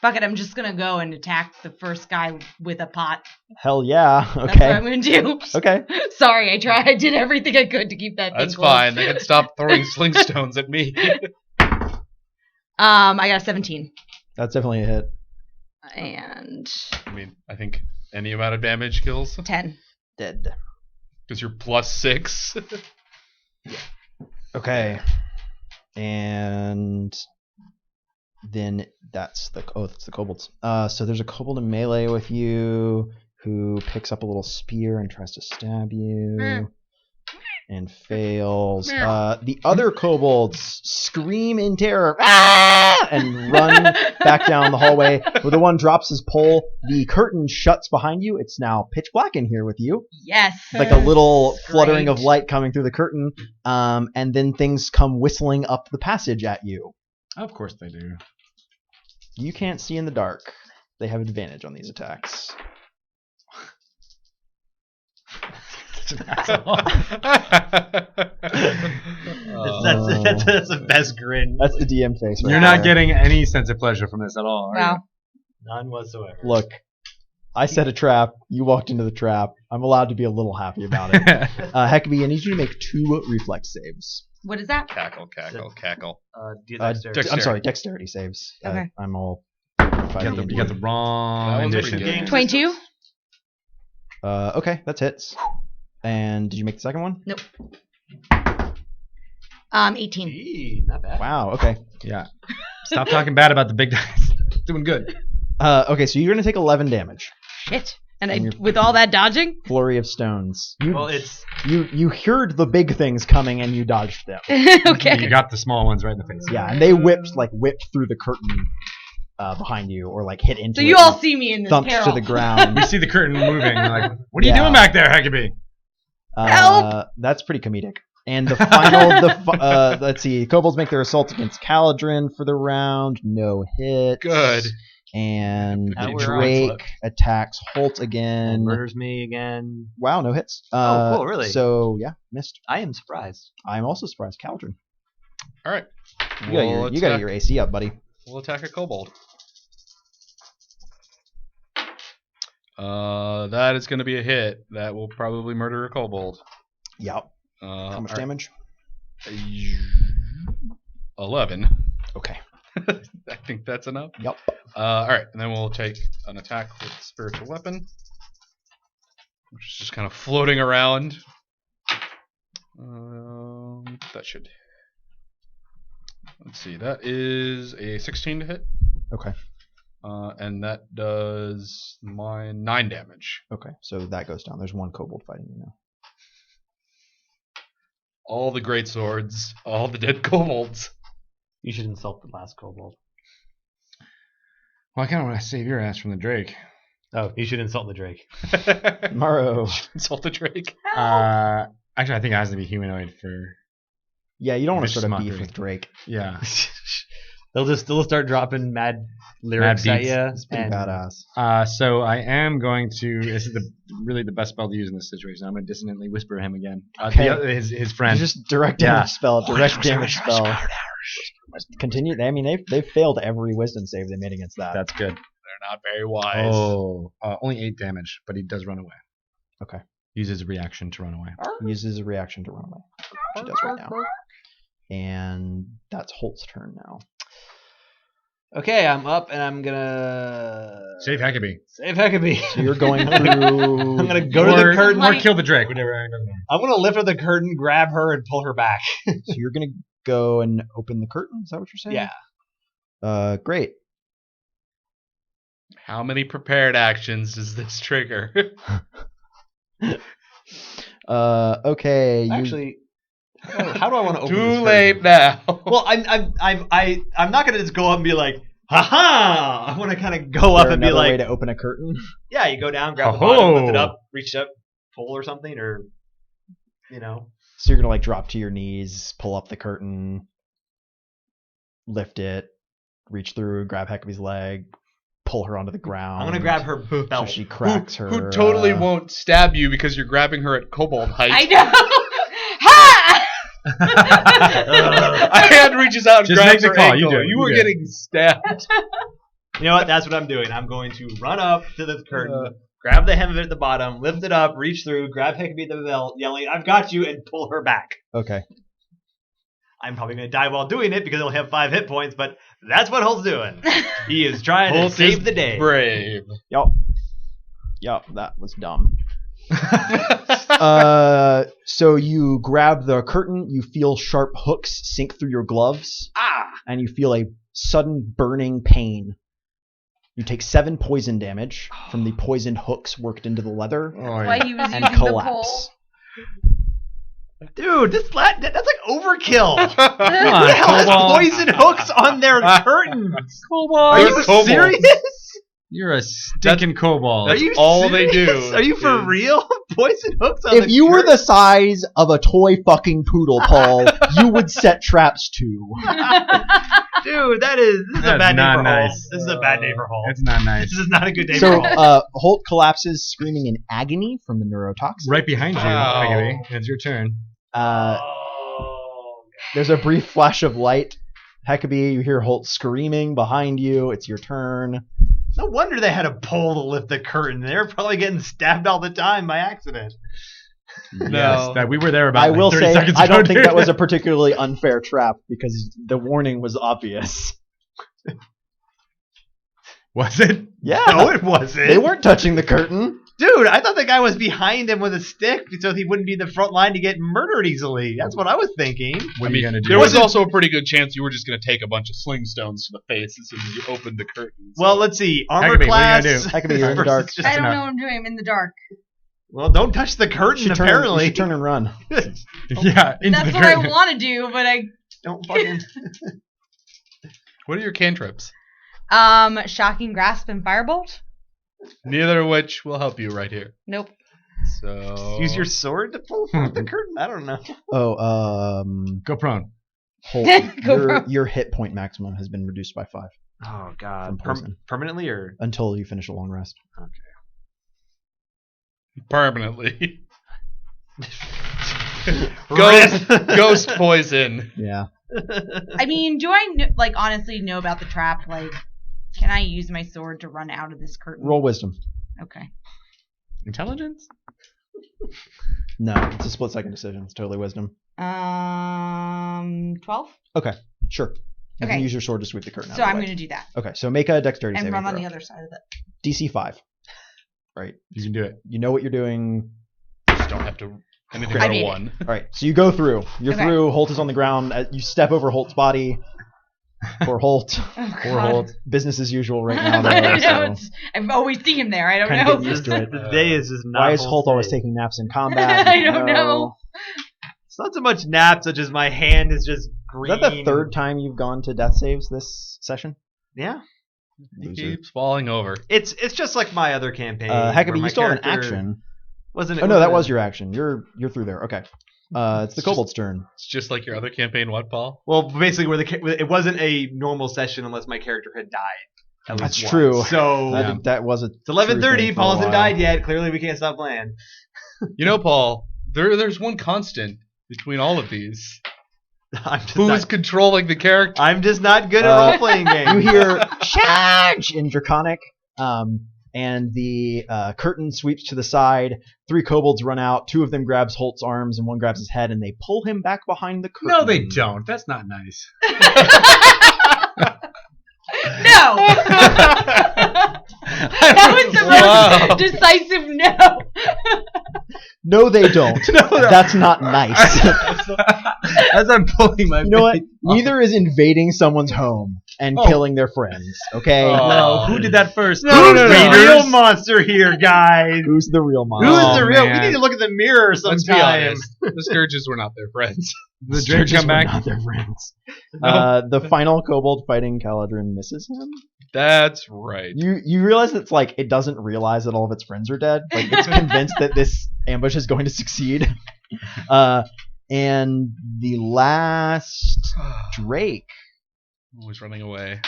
Fuck it, I'm just gonna go and attack the first guy with a pot. Hell yeah. That's what I'm Okay. gonna do. Okay. Sorry, I tried. I did everything I could to keep that thing That's closed. fine. They can stop throwing sling stones at me. I got a 17. That's definitely a hit. And I mean, I think any amount of damage kills 10. Dead. because you're +6. Okay. And then that's the kobolds. So there's a kobold in melee with you who picks up a little spear and tries to stab you and fails. The other kobolds scream in terror and run back down the hallway. Where the one drops his pole, the curtain shuts behind you. It's now pitch black in here with you. Yes. Like a little fluttering of Great. light coming through the curtain, and then things come whistling up the passage at you. Of course they do. You can't see in the dark. They have advantage on these attacks. Such an asshole. That's the best grin. That's the DM face right You're not there. getting any sense of pleasure from this at all, are Wow. None whatsoever. Look, I set a trap. You walked into the trap. I'm allowed to be a little happy about it. you? Hekabe, I need you to make 2 reflex saves. What is that? Cackle, cackle, cackle. I'm sorry, dexterity saves. Okay. I'm all. You got the wrong That one's pretty edition. good. 22? Okay, that's hits. And did you make the second one? Nope. 18. Gee, not bad. Wow. Okay. Yeah. Stop talking bad about the big dice. Doing good. Okay, so you're gonna take 11 damage. Shit. And And you're- with all that dodging? Flurry of stones. Well, it's You heard the big things coming and you dodged them. Okay. You got the small ones right in the face. Yeah, and they whipped through the curtain behind you, or like hit into So it. you all and see me in this thumped peril. to the ground. We see the curtain moving. We're like, what are you Yeah. doing back there, Hekabe? Help! That's pretty comedic. And the final, let's see, kobolds make their assault against Caledryn for the round. No hit. Good. And Now the we're on Drake slip. attacks Hoult again. murders me again. Wow, no hits. Oh, cool, really? So yeah, missed. I am surprised. I'm also surprised, Caledryn. All right. You got your AC up, buddy. We'll attack a kobold. That is going to be a hit. That will probably murder a kobold. Yep. How much all right. damage? 11. Okay. I think that's enough. Yep. All right, and then we'll take an attack with spiritual weapon. which is just kind of floating around. That should. Let's see. That is a 16 to hit. Okay. And that does 9 damage. Okay, so that goes down. There's one kobold fighting you now. All the great swords, all the dead kobolds. You should insult the last kobold. Well, I kind of want to save your ass from the Drake. Oh, you should insult the Drake. Maro. Insult the Drake. Actually, I think it has to be humanoid for. Yeah, you don't want to Vicious start a beef mockery. with Drake. Yeah. They'll start dropping mad lyrics Mad at beats. you. It's pretty badass. So I am going to. This is really the best spell to use in this situation. I'm going to dissonantly whisper him again. Okay. His friend. It's just direct damage spell. Direct damage spell. Continue. I mean, they've failed every wisdom save they made against that. That's good. They're not very wise. Oh, only 8 damage, but he does run away. Okay. Uses a reaction to run away. He uses a reaction to run away. She does right now. And that's Hoult's turn now. Okay, I'm up and I'm gonna Save Hekabe. save Hekabe. So you're going through. I'm gonna go to the curtain. Or kill the Drake. Whatever. I'm gonna lift up the curtain, grab her, and pull her back. So you're gonna go and open the curtain. Is that what you're saying? Yeah. Great. How many prepared actions does this trigger? Okay. Actually, how do I want to open Too this late curtain? now. Well, I'm not gonna just go up and be like, ha-ha! I want to kind of go Is up there and be another way like, to open a curtain? yeah, you go down, grab the Ho-ho! bottom, lift it up, reach up, pull or something, or So you're gonna like drop to your knees, pull up the curtain, lift it, reach through, grab Hecabe's leg, pull her onto the ground. I'm gonna grab her so belt. she cracks her. Who totally won't stab you because you're grabbing her at kobold height. I know. Ha! A hand reaches out and Just grabs make the her call. ankle. You do it. You You were do it. getting stabbed. You know what? That's what I'm doing. I'm going to run up to the curtain, grab the hem of it at the bottom, lift it up, reach through, grab Hekabe the belt, yelling, "I've got you!" and pull her back. Okay. I'm probably going to die while doing it because I'll have 5 hit points, but that's what Hult's doing. He is trying Hoult to save is the day. Brave. Yup, that was dumb. So you grab the curtain, you feel sharp hooks sink through your gloves, and you feel a sudden burning pain. You take 7 poison damage from the poisoned hooks worked into the leather Why he was and using the pole. collapse. Dude, that's like overkill. Who Come the on, hell has kobold. poison hooks on their curtains? Are They're you kobolds. serious? You're a stinking kobold. That's Are you all they serious? do Are you for is- real? Poison hooks on If the you were the curtains? size of a toy fucking poodle, Paul, you would set traps too. Dude, this is a That's bad day not for nice. Holt. This is a bad day for Holt. That's not nice. This is not a good day for So Holt. Holt collapses, screaming in agony from the neurotoxin. Right behind you, Wow. Hekabe. It's your turn. There's a brief flash of light. Hekabe, you hear Holt screaming behind you. It's your turn. No wonder they had a pole to lift the curtain. They were probably getting stabbed all the time by accident. Yes, that we were there about I will 30 say, seconds I ago, don't think dude. that was a particularly unfair trap because the warning was obvious. Was it? Yeah. No, it wasn't. They weren't touching the curtain. Dude, I thought the guy was behind him with a stick so he wouldn't be in the front line to get murdered easily. That's what I was thinking. What are you gonna do? There was also a pretty good chance you were just going to take a bunch of sling stones to the face as soon as you opened the curtain. So. Well, let's see. Armor Hekabe, what class. are you gonna do? Hekabe, you're in the versus dark. just I don't enough. know what I'm doing. I'm in the dark. Well, don't touch the curtain, You apparently. should turn and run. Yeah, into That's the what I curtain. want to do, but I Don't fucking... What are your cantrips? Shocking Grasp and Firebolt. Neither of which will help you right here. Nope. So Use your sword to pull apart the curtain? I don't know. Go prone. Holt, Go your hit point maximum has been reduced by 5 Oh, God. From poison. Permanently or... until you finish a long rest. permanently. Rip. Ghost poison. Yeah. I mean, do I honestly know about the trap? Like, can I use my sword to run out of this curtain? Roll wisdom. Okay. Intelligence? No, it's a split second decision. It's totally wisdom. 12. Okay, sure. You can Okay. use your sword to sweep the curtain out. So of the I'm way. going to do that Okay, so make a dexterity and saving run on throw. the other side of it. DC 5. Right. You can do it. You know what you're doing. Just don't have to anything I but made a it. 1. All right. So you go through. You're Okay. through. Hoult is on the ground. You step over Holt's body. Poor Hoult. Oh, Poor God. Hoult. Business as usual right now. I Though, know, so. I always see him there. I don't Kinda know. get used to it. The day is just not. Why is Hoult always day. taking naps in combat? I don't know. It's not so much naps, such as my hand is just Is green. that the third time you've gone to death saves this session? Yeah. He Loser. keeps falling over. It's just like my other campaign. Hekabe, where my you still have an character action. Wasn't it? Oh no, that was your action. You're through there. Okay. It's the It's kobold's turn. It's just like your other campaign, what, Paul? Well, basically, it wasn't a normal session unless my character had died. At That's least true. once. So I think that was a. it's 11:30. Paul hasn't died died yet. Clearly, we can't stop playing. You know, Paul, there's one constant between all of these. Who's controlling the character? I'm just not good at role playing games. You hear charge in Draconic, and the curtain sweeps to the side. 3 kobolds run out. 2 of them grabs Holt's arms, and 1 grabs his head, and they pull him back behind the curtain. No, they don't. That's not nice. No. That was the most decisive no. No, they don't. That's not nice. As I'm pulling my. You know what? Neither is invading someone's home and killing their friends. Okay. Oh. Who did that first? Who's the real monster here, guys? Who's the real monster? Who's Oh, the real? man. We need to look at the mirror Let's be sometime. honest. The Scourges were not their friends. The Drake Sturges come were back. not their friends. The final kobold fighting Caledryn misses him. That's right. You realize that it's like it doesn't realize that all of its friends are dead. Like it's convinced that this ambush is going to succeed. And the last Drake Always running away.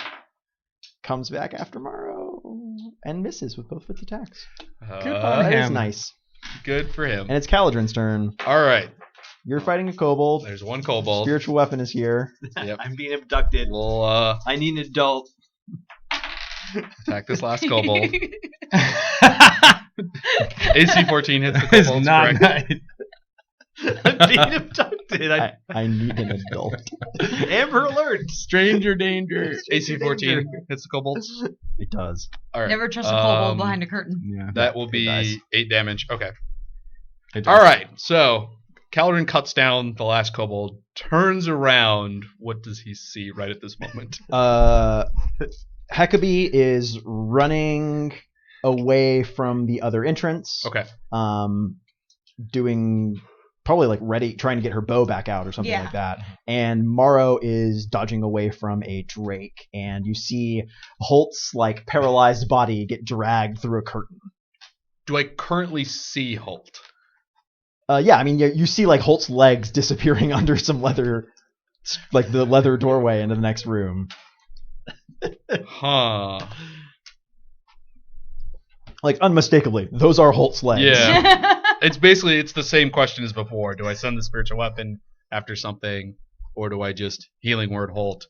comes back after Maro and misses with both of its attacks. Good That is nice. Good for him. And it's Caledryn's turn. All right. You're fighting a kobold. There's one kobold. Spiritual weapon is here. Yep. I'm being abducted. We'll I need an adult. attack this last kobold. AC 14 hits the It's kobolds. not Correct. nice. I'm being abducted. I need an adult. Amber alert. Stranger danger. AC 14 hits the kobolds. It does. All right. Never trust a kobold behind a curtain. Yeah. That will It does. be 8 damage. Okay. It does. All right. So Caledryn cuts down the last kobold, turns around. What does he see right at this moment? Hekabe is running away from the other entrance. Okay. Doing probably like ready, trying to get her bow back out or something Yeah. like that. And Maro is dodging away from a Drake, and you see Holt's like paralyzed body get dragged through a curtain. Do I currently see Hoult? Yeah, I mean you see like Holt's legs disappearing under some leather, like the leather doorway into the next room. Huh. Like unmistakably, those are Holt's legs. Yeah. It's the same question as before. Do I send the spiritual weapon after something, or do I just healing word Hoult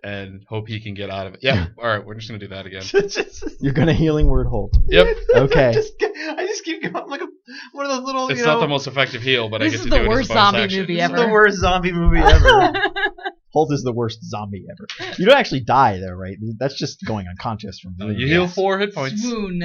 and hope he can get out of it? Yeah. All right, we're just gonna do that again. You're gonna healing word Hoult. Yep. Okay. I just keep going like one of those little. It's not the most effective heal, but I This get is to the do it as worst a bonus zombie action. movie This is ever. the worst zombie movie ever. Holt is the worst zombie ever. You don't actually die though, right? That's just going unconscious from You heal 4 hit points. Swoon.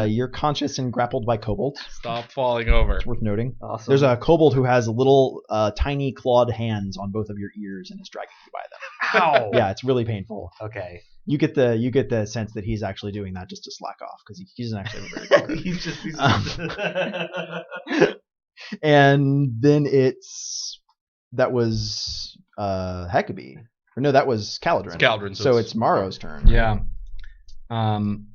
You're conscious and grappled by kobold. Stop falling over. It's worth noting. Awesome. There's a kobold who has little tiny clawed hands on both of your ears and is dragging you by them. Ow. Yeah, it's really painful. Okay. You get the sense that he's actually doing that just to slack off because he doesn't actually have a very good He's just. And then that was Hekabe. Or no, that was Caledryn. It's Caledryn, So it's Maro's turn. Yeah. And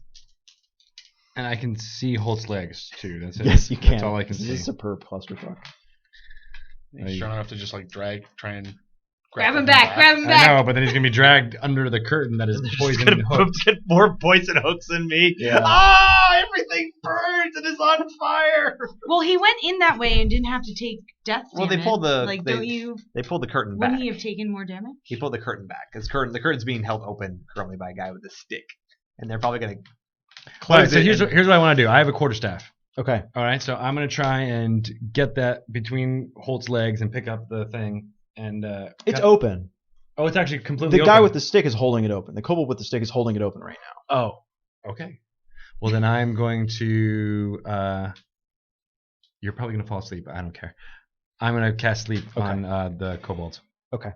I can see Holt's legs too. That's it. Yes, you can. That's all I can This see. is a superb clusterfuck. He's trying enough to just like try and Grab him back. Grab him I back. know, but then he's gonna be dragged under the curtain that is poison hooked. Get more poison hooks than me. Yeah. Ah, everything burns and is on fire. Well, he went in that way and didn't have to take death damage. Well, they pulled the- Like, they- don't you? They pulled the curtain Wouldn't back. he have taken more damage? He pulled the curtain back because the curtain's being held open currently by a guy with a stick, and they're probably gonna All right, close so it. here's what I want to do. I have a quarterstaff. Okay. All right, so I'm gonna try and get that between Holt's legs and pick up the thing. And It's open. Oh, it's actually completely The guy open. with the stick is holding it open. The kobold with the stick is holding it open right now. Oh, Okay. Well, then I'm going to. You're probably going to fall asleep. I don't care. I'm going to cast sleep on the kobolds. Okay.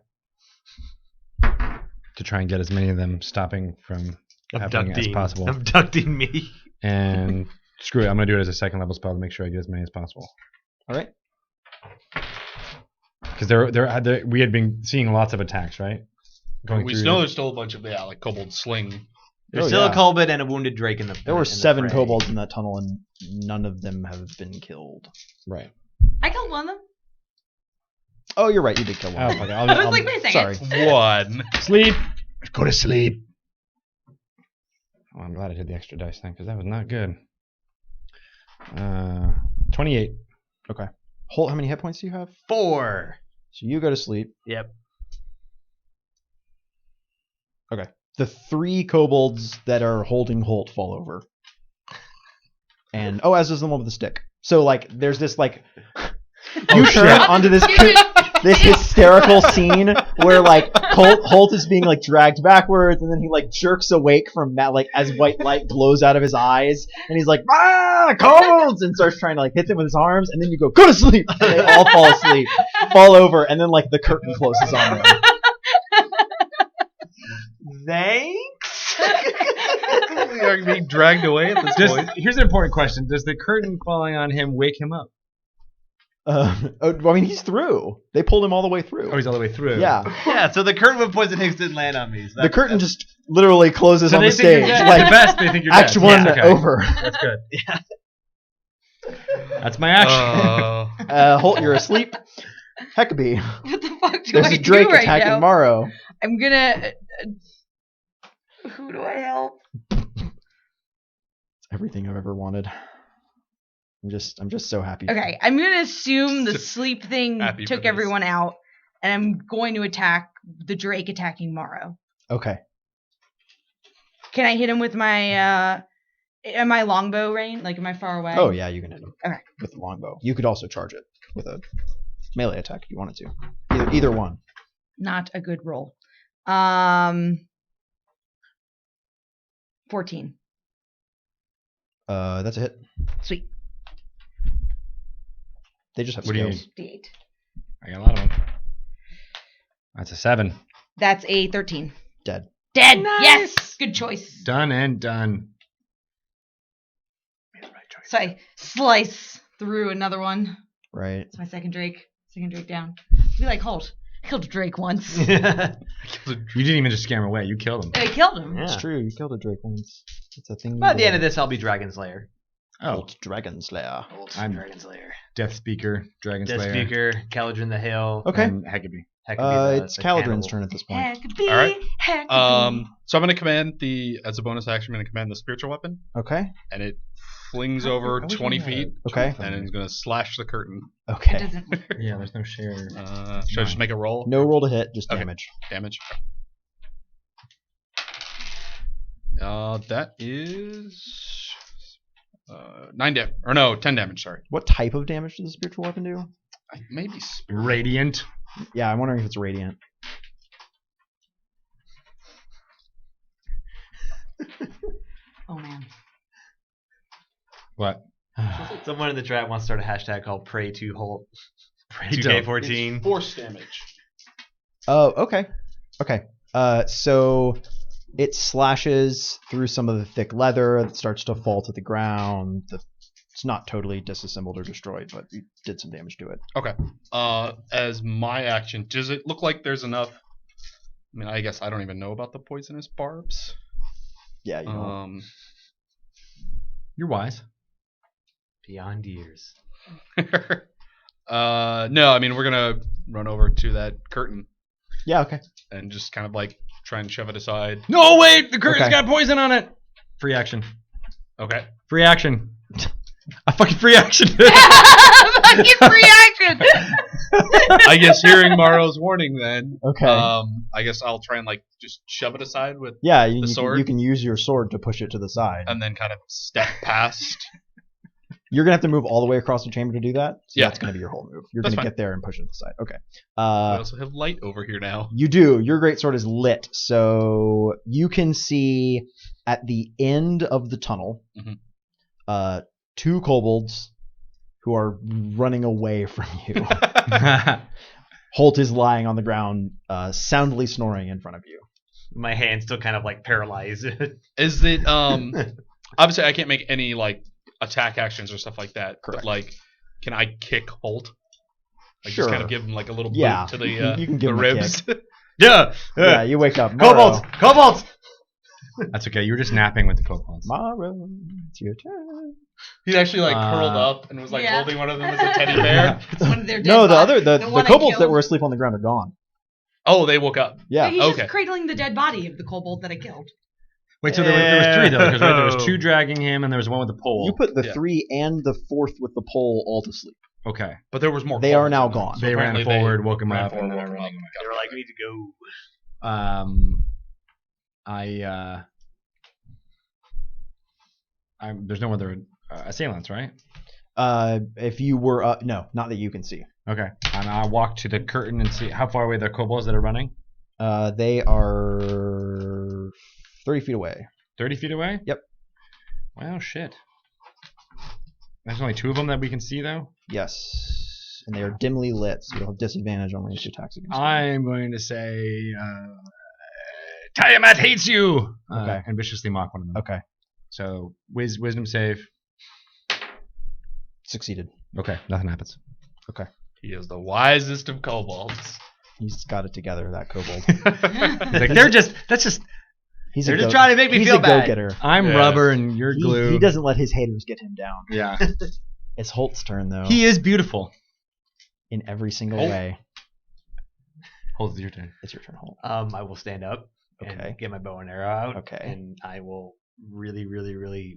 To try and get as many of them stopping from happening as possible. Abducting me. And screw it. I'm going to do it as a second level spell to make sure I get as many as possible. All right. Because we had been seeing lots of attacks, right? We know there's still a bunch of like kobold sling. There's still a kobold and a wounded drake in the. There were 7 kobolds in that tunnel, and none of them have been killed. Right. I killed one of them. Oh, you're right. You did kill one. Oh, okay. I was like, wait a second. Sorry. One. Sleep. Go to sleep. Oh, I'm glad I did the extra dice thing because that was not good. 28. Okay. Hoult, how many hit points do you have? 4. So you go to sleep. Yep. Okay. The 3 kobolds that are holding Hoult fall over. And, as does the one with the stick. So, like, there's this, like, you turn onto this hysterical scene where, like, Hoult is being, like, dragged backwards, and then he, like, jerks awake from that, like, as white light glows out of his eyes, and he's like, kobolds! And starts trying to, like, hit them with his arms, and then you go to sleep! And they all fall asleep, fall over, and then, like, the curtain closes on them. Thanks. You're being dragged away at this point. Here's an important question. Does the curtain falling on him wake him up? I mean, he's through. They pulled him all the way through. Oh, he's all the way through. Yeah. Yeah, so the curtain with poison hits didn't land on me. So The curtain just literally closes So on they the think you're stage. dead. Like, At the best, they think you're Act dead. 1 Yeah, okay. over. That's good. That's my action. Hoult, you're asleep. Hekabe. What the fuck do There's I a drake do right attacking now? Maro. I'm gonna. Who do I help? It's everything I've ever wanted. I'm just so happy. Okay, I'm gonna assume the sleep thing Happy for took this. everyone out, and I'm going to attack the drake attacking Maro. Okay. Can I hit him with my am I longbow range? Like, am I far away? Oh yeah, you can hit him. Okay. With the longbow. You could also charge it with a melee attack if you wanted to. Either one. Not a good roll. 14. That's a hit. Sweet. They just have What do you skills. D8. I got a lot of them. That's a 7. That's a 13. Dead. Dead. Nice. Yes. Good choice. Done and done. So I slice through another one. Right. It's my second drake. Second drake down. Be like Hoult. I killed a drake once. You didn't even just scare him away. You killed him. I killed him. Yeah. It's true. You killed a drake once. It's a thing. Well, at the end of this, I'll be Dragon Slayer. Oh, Dragon Slayer. I'm Dragon Slayer. Death Speaker, Dragon Death Slayer, Speaker, Caledryn the Hill. Okay. and Hekabe. It's Caledryn's turn at this point. Hekabe, All right. Hekabe. So I'm going to command as a bonus action, I'm going to command the spiritual weapon, Okay. and it flings over 20 feet, Okay. and it's going to slash the curtain. It Okay. doesn't work. Yeah, there's no share. Should I just make a roll? No roll to hit, just Okay. damage. Damage. That is 10 damage. Sorry, What type of damage does the spiritual weapon do? maybe spirit. Radiant. Yeah, I'm wondering if it's radiant. Oh man. What? Someone in the chat wants to start a hashtag called Pray to Hoult. Pray 2K14. Force damage. Oh, okay. Okay. So it slashes through some of the thick leather. It starts to fall to the ground. It's not totally disassembled or destroyed, but you did some damage to it. Okay. As my action, does it look like there's enough? I mean, I guess I don't even know about the poisonous barbs. Yeah, you know. You're wise. Beyond years. No, I mean we're gonna run over to that curtain Yeah, okay. and just kind of like try and shove it aside. No, wait! The curtain's Okay. got poison on it! Free action. Okay. Free action. A fucking free action. Fucking free action. I guess hearing Maro's warning, then. Okay. I guess I'll try and like just shove it aside with, Yeah, the sword? you can use your sword to push it to the side. and then kind of step past You're gonna have to move all the way across the chamber to do that. So Yeah. that's gonna be your whole move. You're That's gonna fine. get there and push it to the side. Okay. We also have light over here now. You do. Your greatsword is lit, so you can see at the end of the tunnel, Mhm. 2 kobolds who are running away from you. Hoult is lying on the ground, soundly snoring in front of you. My hand's still kind of like paralyzed. Is it obviously I can't make any like attack actions or stuff like that. Correct. But like, can I kick Hoult? Like Sure. just kind of give him like a little Yeah. boot to the You can give the him a ribs. Yeah. Yeah, you wake up. Maro. Kobolds. Kobolds. That's okay. You were just napping with the kobolds. Maro, it's your turn. He actually like curled up and was like Yeah. holding one of them as a teddy bear. It's one of their dead No, the bodies. other the one I kobolds that killed. were asleep on the ground are gone. Oh, they woke up. Yeah. He's Okay. just cradling the dead body of the kobold that I killed. Wait, so there was 3 though, because there was Oh. 2 dragging him and there was one with the pole. You put the Yeah. 3 and the 4th with the pole all to sleep. Okay. But there was more. They are kobolds now in there. gone. They ran apparently forward, woke him ran up, forward, and then woke him up. everything. They were like, we need to go. There's no other assailants, right? If you were no, not that you can see. Okay. And I'll walk to the curtain and see how far away the kobolds that are running. They are 30 feet away. 30 feet away? Yep. Well, shit. There's only 2 of them that we can see, though? Yes, and they are dimly lit, so you'll have disadvantage on ranged attacks against them. I'm going to say, Tiamat hates you! Okay. And viciously mock one of them. Okay, So, wisdom save. succeeded. Okay, nothing happens. He is the wisest of kobolds. He's got it together, that kobold. He's like, that's just, He's They're a just go- trying to make me he's feel a bad. go-getter. I'm Yeah. rubber and you're glue. He doesn't let his haters get him down. Yeah. It's Holt's turn, though, He is beautiful. in every single Holt. way. Hold your turn. It's your turn, Holt. I will stand up and Okay. get my bow and arrow out. Okay. And I will really, really, really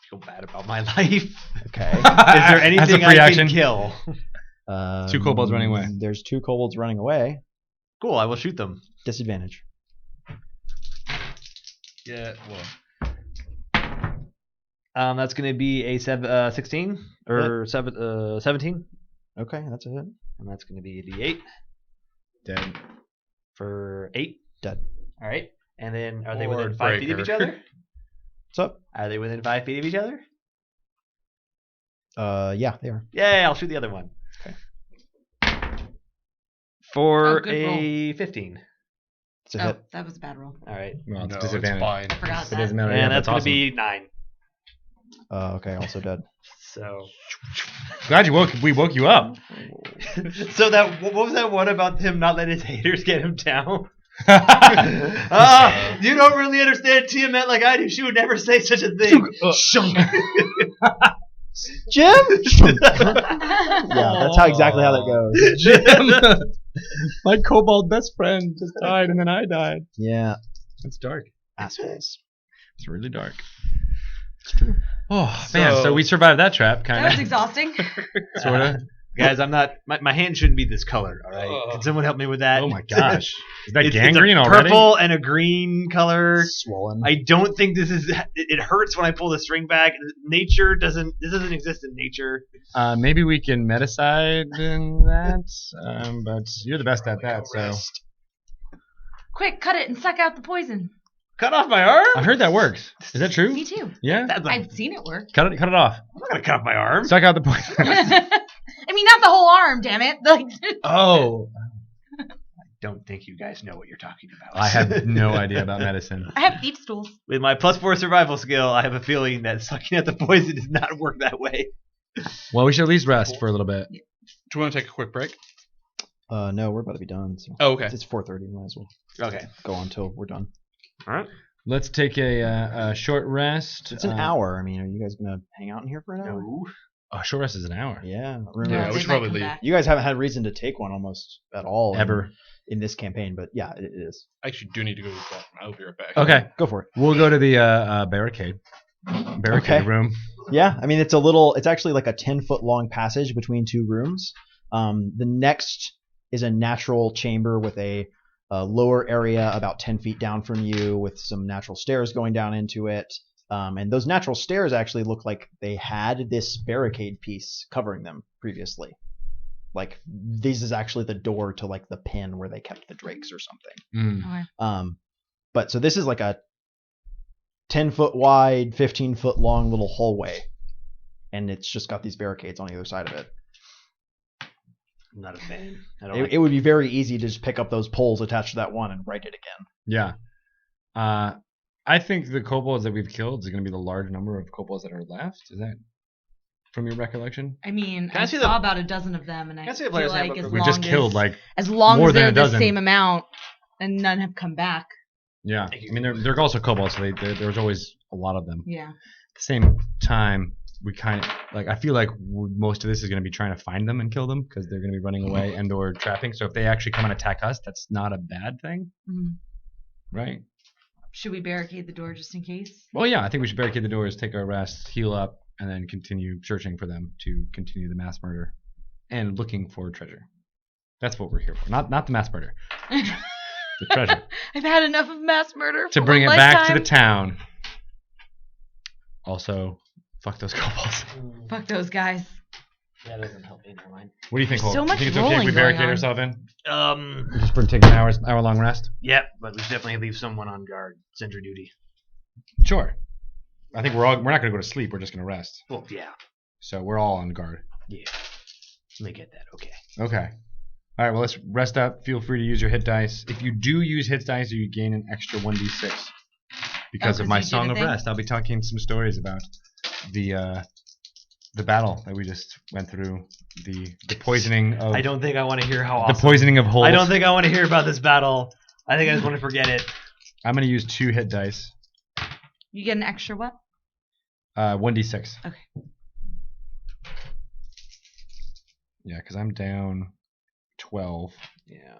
feel bad about my life. Okay. Is there anything free I action. can kill? 2 kobolds running away. There's 2 kobolds running away. Cool. I will shoot them. Disadvantage. Yeah. Well. That's going to be a 16 or 17, Okay, that's a hit. and that's going to be a D8 Dead. for 8. Dead. All right. And then are they Lord within 5 feet of breaker. each other? What's up? Are they within 5 feet of each other? Yeah, they are. Yeah, I'll shoot the other one. Okay. For Oh, good a 15. It's a Oh, hit. that was a bad roll. All right. Well, it's No, disadvantage. it's fine. I forgot It that. doesn't matter. And Yeah, that's going to awesome. be 9. Okay, also dead. So, Glad we woke you up. so that what was that one about him not letting his haters get him down? You don't really understand Tiamat like I do. She would never say such a thing. Jim? Yeah, that's how exactly how that goes. Jim, my kobold best friend just died, and then I died. Yeah, It's dark. assholes. It's really dark. It's true. Oh man, so we survived that trap, kind That was of, exhausting. sort of. Guys, I'm not. My hand shouldn't be this color. All right, Oh. can someone help me with that? Oh my gosh, is that It's gangrene a already? purple and a green color. Swollen. I don't think this is. It hurts when I pull the string back. Nature doesn't. This doesn't exist in nature. Maybe we can meticide in that, but you're the best at that. So Quick, cut it and suck out the poison. Cut off my arm. I've heard that works. Is that true? Me too. Yeah. That's not, I've seen it work. Cut it off. I'm not gonna cut off my arm. Suck out the poison. I mean, not the whole arm, damn it. Like, Oh, Don't think you guys know what you're talking about. I have no idea about medicine. I have thieves' tools. With my +4 survival skill, I have a feeling that sucking out the poison does not work that way. Well, we should at least rest for a little bit. Do you want to take a quick break? No, we're about to be done. So. Oh, okay. It's 4:30. Might as well Okay. go on until we're done. All right. Let's take a short rest. It's an hour. I mean, are you guys gonna hang out in here for an hour? No. Oh, short rest is an hour. Yeah. Yeah, Remember, we They should might probably come leave. back. you guys haven't had reason to take one almost at all Ever. in this campaign, but yeah, it is. I actually do need to go to the bathroom. I'll be right back. Okay, Go for it. we'll go to the barricade Okay. room. Yeah, I mean it's actually like a 10-foot long passage between 2 rooms. The next is a natural chamber with a lower area about 10 feet down from you with some natural stairs going down into it. And those natural stairs actually look like they had this barricade piece covering them previously. Like this is actually the door to like the pen where they kept the drakes or something. Okay. But so this is like a 10-foot wide, 15-foot long little hallway, and it's just got these barricades on either side of it. I'm not a fan. It would be very easy to just pick up those poles attached to that one and write it again. Yeah. I think the kobolds that we've killed is going to be the large number of kobolds that are left. Is that from your recollection? I mean, Can I I see saw the- about a dozen of them, and I Can I see feel the player's like handbook? as We long just killed as, like as long more as than they're a the dozen. same amount, and none have come back. Yeah. I mean, they're also kobolds, so there's always a lot of them. Yeah. At the same time, we kind of like. I feel like most of this is going to be trying to find them and kill them because they're going to be running away and/or trapping. So if they actually come and attack us, that's not a bad thing, right? Should we barricade the door just in case? Well, yeah. I think we should barricade the doors, take our rest, heal up, and then continue searching for them to continue the mass murder and looking for treasure. That's what we're here for. Not the mass murder. The treasure. I've had enough of mass murder. To for bring it one back to the lifetime. town. Also, fuck those kobolds. Fuck those guys. That doesn't help me. Never mind. What do you think, Holt? So much think it's okay if rolling we going barricade on. ourselves in? Um. Just for taking an hour-long rest? Yep, but we should definitely leave someone on guard. Sentry duty. Sure. I think we're not going to go to sleep. We're just going to rest. Well, yeah. So we're all on guard. Yeah. Let me get that. Okay. Okay. All right. Well, let's rest up. Feel free to use your hit dice. If you do use hit dice, you gain an extra 1d6 because of 'cause my you did song a of thing? rest. I'll be talking some stories about the battle that we just went through. The poisoning of I don't think I want to hear how the awesome. poisoning of Hoult. I don't think I want to hear about this battle. I think I just want to forget it. I'm going to use 2 hit dice. You get an extra what? 1d6. Okay. Yeah, because I'm down 12. Yeah.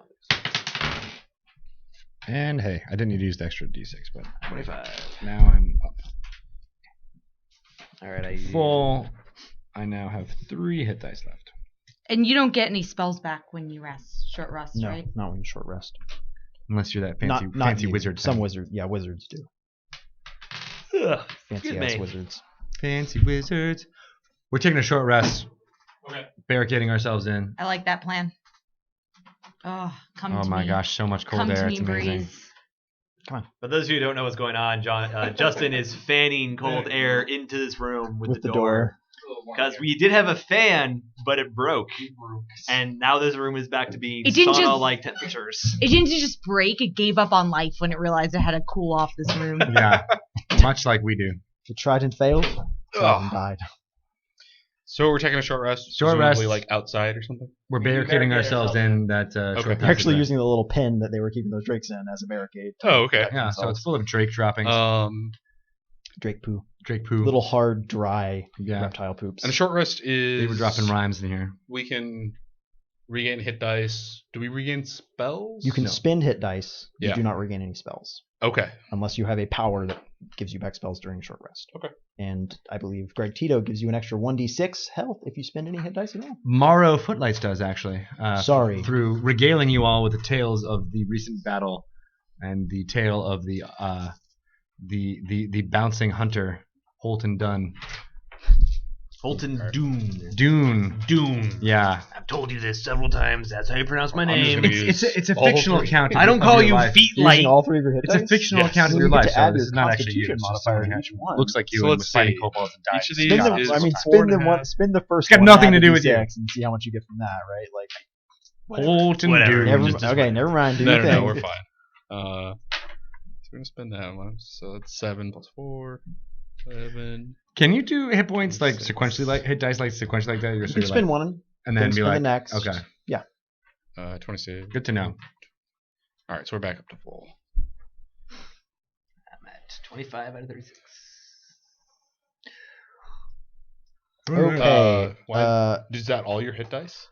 And hey, I didn't need to use the extra d6, but 25. now I'm up. All right. Full. I now have 3 hit dice left. And you don't get any spells back when you rest. Short rest, No, right? not when you short rest. Unless you're that fancy, Not fancy you. wizard. Some thing. wizards, wizards do. Ugh, Fancy excuse ass me. wizards. Fancy wizards. We're taking a short rest. Okay. Barricading ourselves in. I like that plan. Oh, come Oh to my me. gosh, so much cold Come air. to me, It's amazing. breeze. For those of you who don't know what's going on, Justin is fanning cold air into this room with the door. Because we did have a fan, but it broke. And now this room is back to being It didn't sauna-like temperatures. It didn't just break. It gave up on life when it realized it had to cool off this room. Yeah, much like we do. The trident failed. Trident died. So we're taking a short rest. Short presumably, rest. like outside or something. We're We can barricading barricade ourselves in that. Short Okay. rest They're actually event. using the little pin that they were keeping those drakes in as a barricade. Oh, okay. Yeah, so it's full of drake droppings. Drake poo. Drake poo. Little hard, dry Yeah. reptile poops. And a short rest is They were dropping rhymes in here. We can regain hit dice. Do we regain spells? You can No. spend hit dice. You Yeah. do not regain any spells. Okay. Unless you have a power that gives you back spells during a short rest. Okay. And I believe Greg Tito gives you an extra 1d6 health if you spend any hit dice at all. Maro Footlights does actually. Sorry. Through regaling you all with the tales of the recent battle and the tale of the bouncing hunter Hoult and Dunn. Holton Dune. Dune. Dune. Yeah. I've told you this several times. That's how you pronounce my I'm just name. gonna It's a all fictional three. account. I don't of call your you life. feet Using light. all 3 of your hit It's a dice? fictional Yes. account of So your you get life. to So add this your is not actually you. constitution It's just modifier someone to each one. looks like you So and let's was fighting see. kobolds and died. Each of these Spend is the, I mean, 4 spend and the a one. half. Spend the first It's got one. nothing add to the do with you. D6 and see how much you get from that, right? Like, Hoult and Whatever. Dune. never mind. Do No, your no, thing. no, we're fine. So we're gonna spend that one. So that's 7 plus 4, 11. Can you do hit points like sequentially, like hit dice like sequentially like that? You can spend one and then be spend like, the next. okay, 26. good to know. All right, so we're back up to full. I'm at 25 out of 36. Okay. Is that all your hit dice?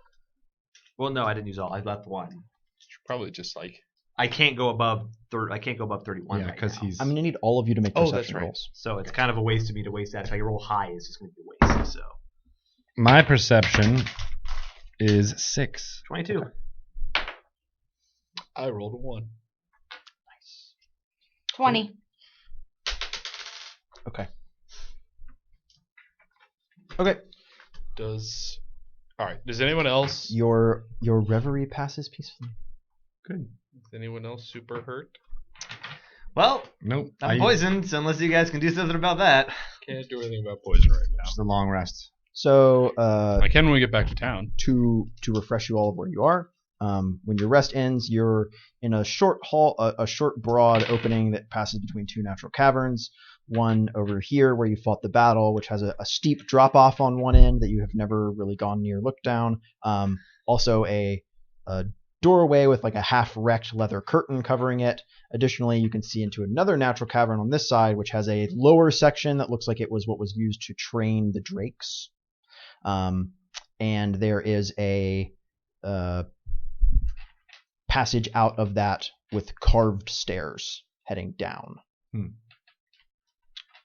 Well, no, I didn't use all. I left one. Should probably just like. I can't go above 31 Yeah, right because now. he's. I'm gonna need all of you to make Oh, that's perception right. rolls. So it's kind of a waste of me to waste that. If I roll high, it's just going to be a waste. So My perception is 6. 22. I rolled a 1. 20. Okay. Does anyone else? Your reverie passes peacefully. Good. Is anyone else super hurt? Well, Nope. I'm poisoned, so unless you guys can do something about that. Can't do anything about poison right now. Just a long rest. So, I can when we get back to town. to refresh you all of where you are, when your rest ends, you're in a short hall, a short broad opening that passes between two natural caverns. One over here where you fought the battle, which has a steep drop off on one end that you have never really gone near, looked down. Also a doorway with like a half-wrecked leather curtain covering it. Additionally, you can see into another natural cavern on this side, which has a lower section that looks like it was what was used to train the drakes. And there is a passage out of that with carved stairs heading down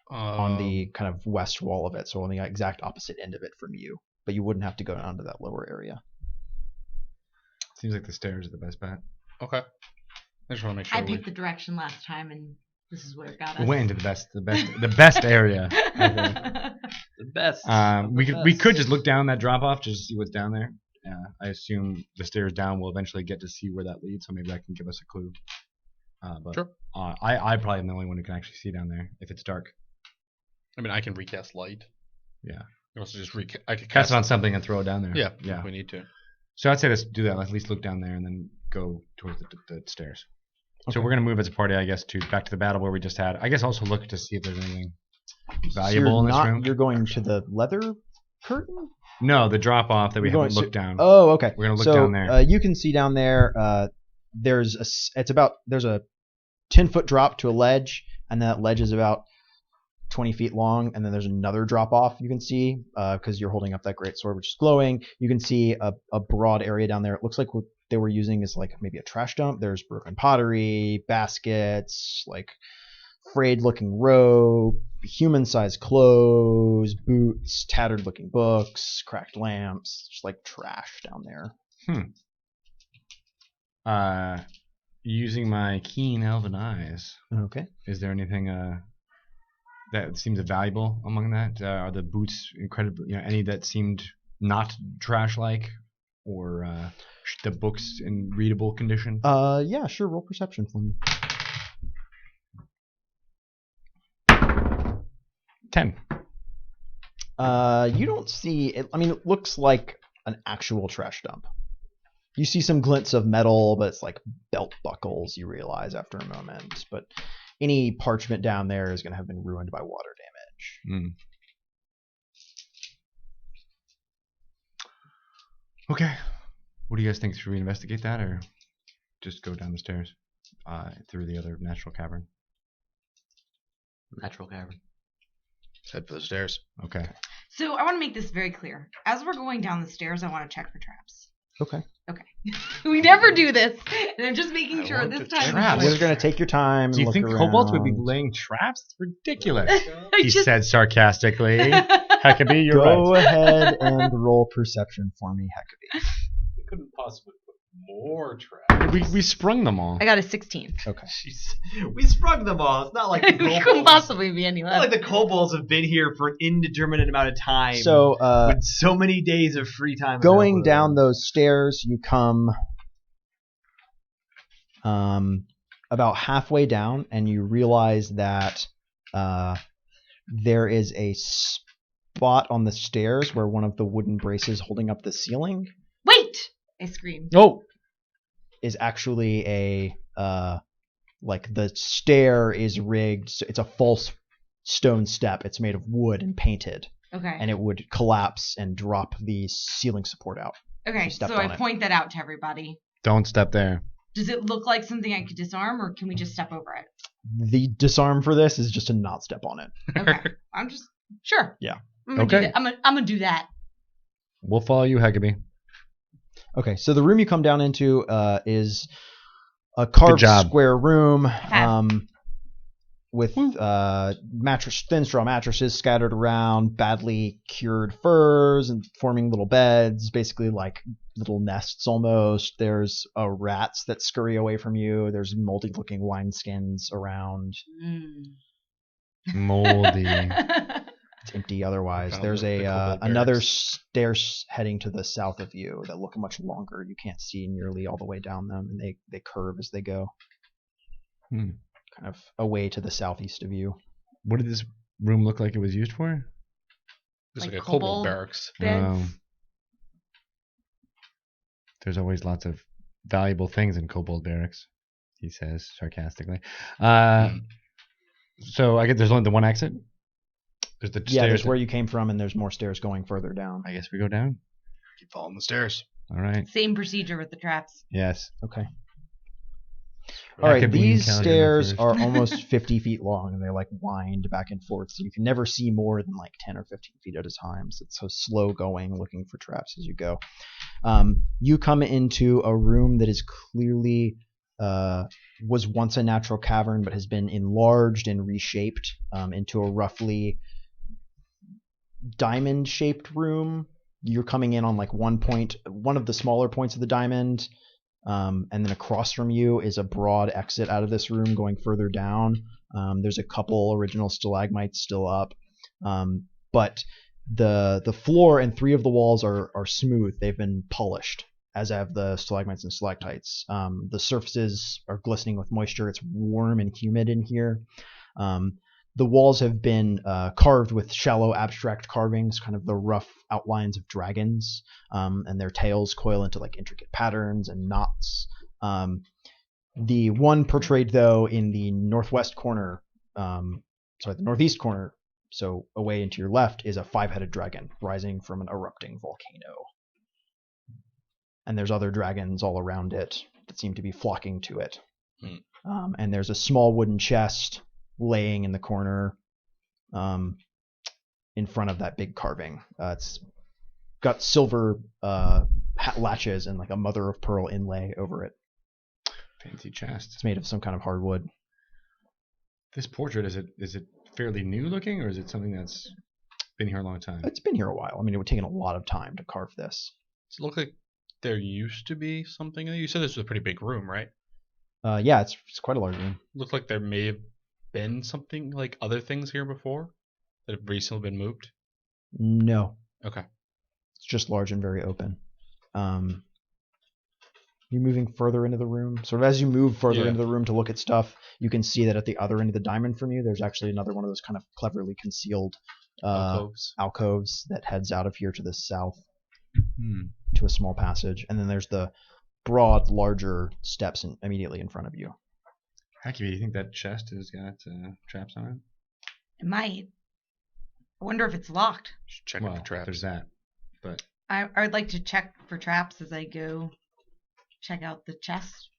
on the kind of west wall of it, so on the exact opposite end of it from you. But you wouldn't have to go down to that lower area. Seems like the stairs are the best bet. Okay. I just want to make sure. I picked the direction last time, and this is where it got us. We went into the best area. The best. We could just look down that drop off just to see what's down there. I assume the stairs down will eventually get to see where that leads, so maybe that can give us a clue. But Sure. I probably am the only one who can actually see down there if it's dark. I mean, I can recast light. Yeah. I can also just I can Cast it on something and throw it down there. Yeah. Yeah. If we need to. So I'd say let's do that. Let's at least look down there and then go towards the stairs. Okay. So we're gonna move as a party, I guess, back to the battle where we just had. I guess also look to see if there's anything valuable in this room. You're going to the leather curtain? No, the drop off that we haven't looked down. Oh, okay. We're gonna look down there. You can see down there. There's a 10-foot drop to a ledge, and that ledge is about 20 feet long, and then there's another drop off you can see because you're holding up that great sword which is glowing. You can see a broad area down there. It looks like what they were using is like maybe a trash dump. There's broken pottery, baskets, like frayed looking rope, human sized clothes, boots, tattered looking books, cracked lamps, just like trash down there. Using my keen elven eyes, Okay. is there anything that seems valuable among that? Are the boots incredible? Any that seemed not trash-like, or the books in readable condition? Yeah, sure. Roll perception for me. 10. You don't see it. I mean, it looks like an actual trash dump. You see some glints of metal, but it's like belt buckles, you realize after a moment. But any parchment down there is going to have been ruined by water damage. Okay. What do you guys think? Should we investigate that, or just go down the stairs through the other natural cavern? Natural cavern. Let's head for the stairs. Okay. So I want to make this very clear. As we're going down the stairs, I want to check for traps. Okay. We never do this, and I'm just making sure want this to time. check traps. You're going to take your time and Do you look think around. kobolds would be laying traps? It's ridiculous. I He just- said sarcastically. Hekabe, you're Go right. ahead and roll perception for me, Hekabe. We couldn't possibly put more traps. We sprung them all. I got a 16. Okay. Jeez. We sprung them all. It's not like the It couldn't kobolds. possibly be any It's not less. like the kobolds have been here for an indeterminate amount of time. So, with so many days of free time. going available. down those stairs, you come about halfway down, and you realize that there is a spot on the stairs where one of the wooden braces holding up the ceiling Wait! I screamed. is actually a like the stair is rigged. So it's a false stone step. It's made of wood and painted, Okay. and it would collapse and drop the ceiling support out. Okay, you so stepped I on it. point that out to everybody. Don't step there. Does it look like something I could disarm, or can we just step over it? The disarm for this is just to not step on it. Okay. I'm just sure. Yeah. I'm gonna Okay. do that. I'm gonna do that. We'll follow you, Hekabe. Okay, so the room you come down into is a carved job. square room Okay. with thin straw mattresses scattered around, badly cured furs and forming little beds, basically like little nests almost. There's rats that scurry away from you. There's moldy-looking wineskins around. Moldy. It's empty otherwise. Found There's the kobold another barracks. stairs heading to the south of you that look much longer. You can't see nearly all the way down them, and they curve as they go. Kind of away to the southeast of you. What did this room look like it was used for? It's like Like a kobold kobold barracks. beds. There's always lots of valuable things in kobold barracks, he says sarcastically. So I guess there's only the one exit? There's the stairs. There's where you came from, and there's more stairs going further down. I guess we go down. Keep following the stairs. All right. Same procedure with the traps. Yes. Okay. Yeah, All right, could we these encounter stairs them are almost 50 feet long, and they like wind back and forth, so you can never see more than like 10 or 15 feet at a time. So it's so slow going, looking for traps as you go. You come into a room that is clearly was once a natural cavern, but has been enlarged and reshaped into a roughly diamond-shaped room. You're coming in on like one of the smaller points of the diamond. And then across from you is a broad exit out of this room going further down. There's a couple original stalagmites still up. But the floor and 3 of the walls are smooth. They've been polished, as have the stalagmites and stalactites. The surfaces are glistening with moisture. It's warm and humid in here. The walls have been carved with shallow abstract carvings, kind of the rough outlines of dragons, and their tails coil into like intricate patterns and knots. The one portrayed, though, in the northeast corner, so away into your left, is a 5-headed dragon rising from an erupting volcano. And there's other dragons all around it that seem to be flocking to it. And there's a small wooden chest laying in the corner in front of that big carving. It's got silver latches and like a mother of pearl inlay over it. Fancy chest. It's made of some kind of hardwood. This portrait, is it fairly new looking, or is it something that's been here a long time? It's been here a while. I mean, it would take a lot of time to carve this. Does it look like there used to be something in it? You said this was a pretty big room, right? Yeah, it's quite a large room. Looked like there may have been something like other things here before that have recently been moved. No, Okay. it's just large and very open. You're moving further into the room. Sort of as you move further into the room to look at stuff, you can see that at the other end of the diamond from you, there's actually another one of those kind of cleverly concealed alcoves that heads out of here to the south to a small passage. And then there's the broad, larger steps immediately in front of you. Hekabe, do you think that chest has got traps on it? It might. I wonder if it's locked. Just check for traps. There's that. But I would like to check for traps as I go check out the chest.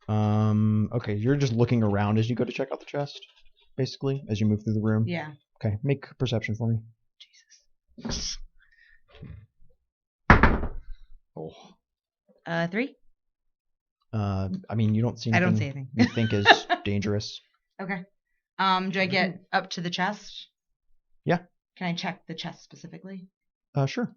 Okay, you're just looking around as you go to check out the chest, basically, as you move through the room. Yeah. Okay, make perception for me. Jesus. oh, 3? I mean, you don't see anything I don't see anything. you think is dangerous. Okay. Do I get up to the chest? Yeah. Can I check the chest specifically? Sure.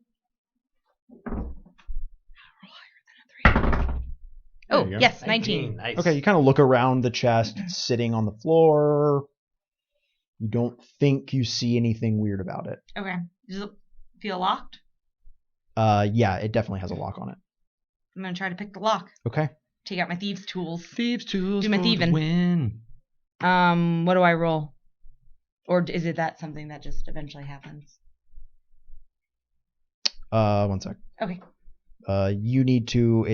Oh, you go. yes, 19. Nice. Okay, you kind of look around the chest. It's sitting on the floor. You don't think you see anything weird about it. Okay. Does it feel locked? Yeah, it definitely has a lock on it. I'm going to try to pick the lock. Okay. Take out my thieves' tools. thieves' tools. Do my for the thieving. win. What do I roll? Or is it that something that just eventually happens? 1 sec. Okay. You need to.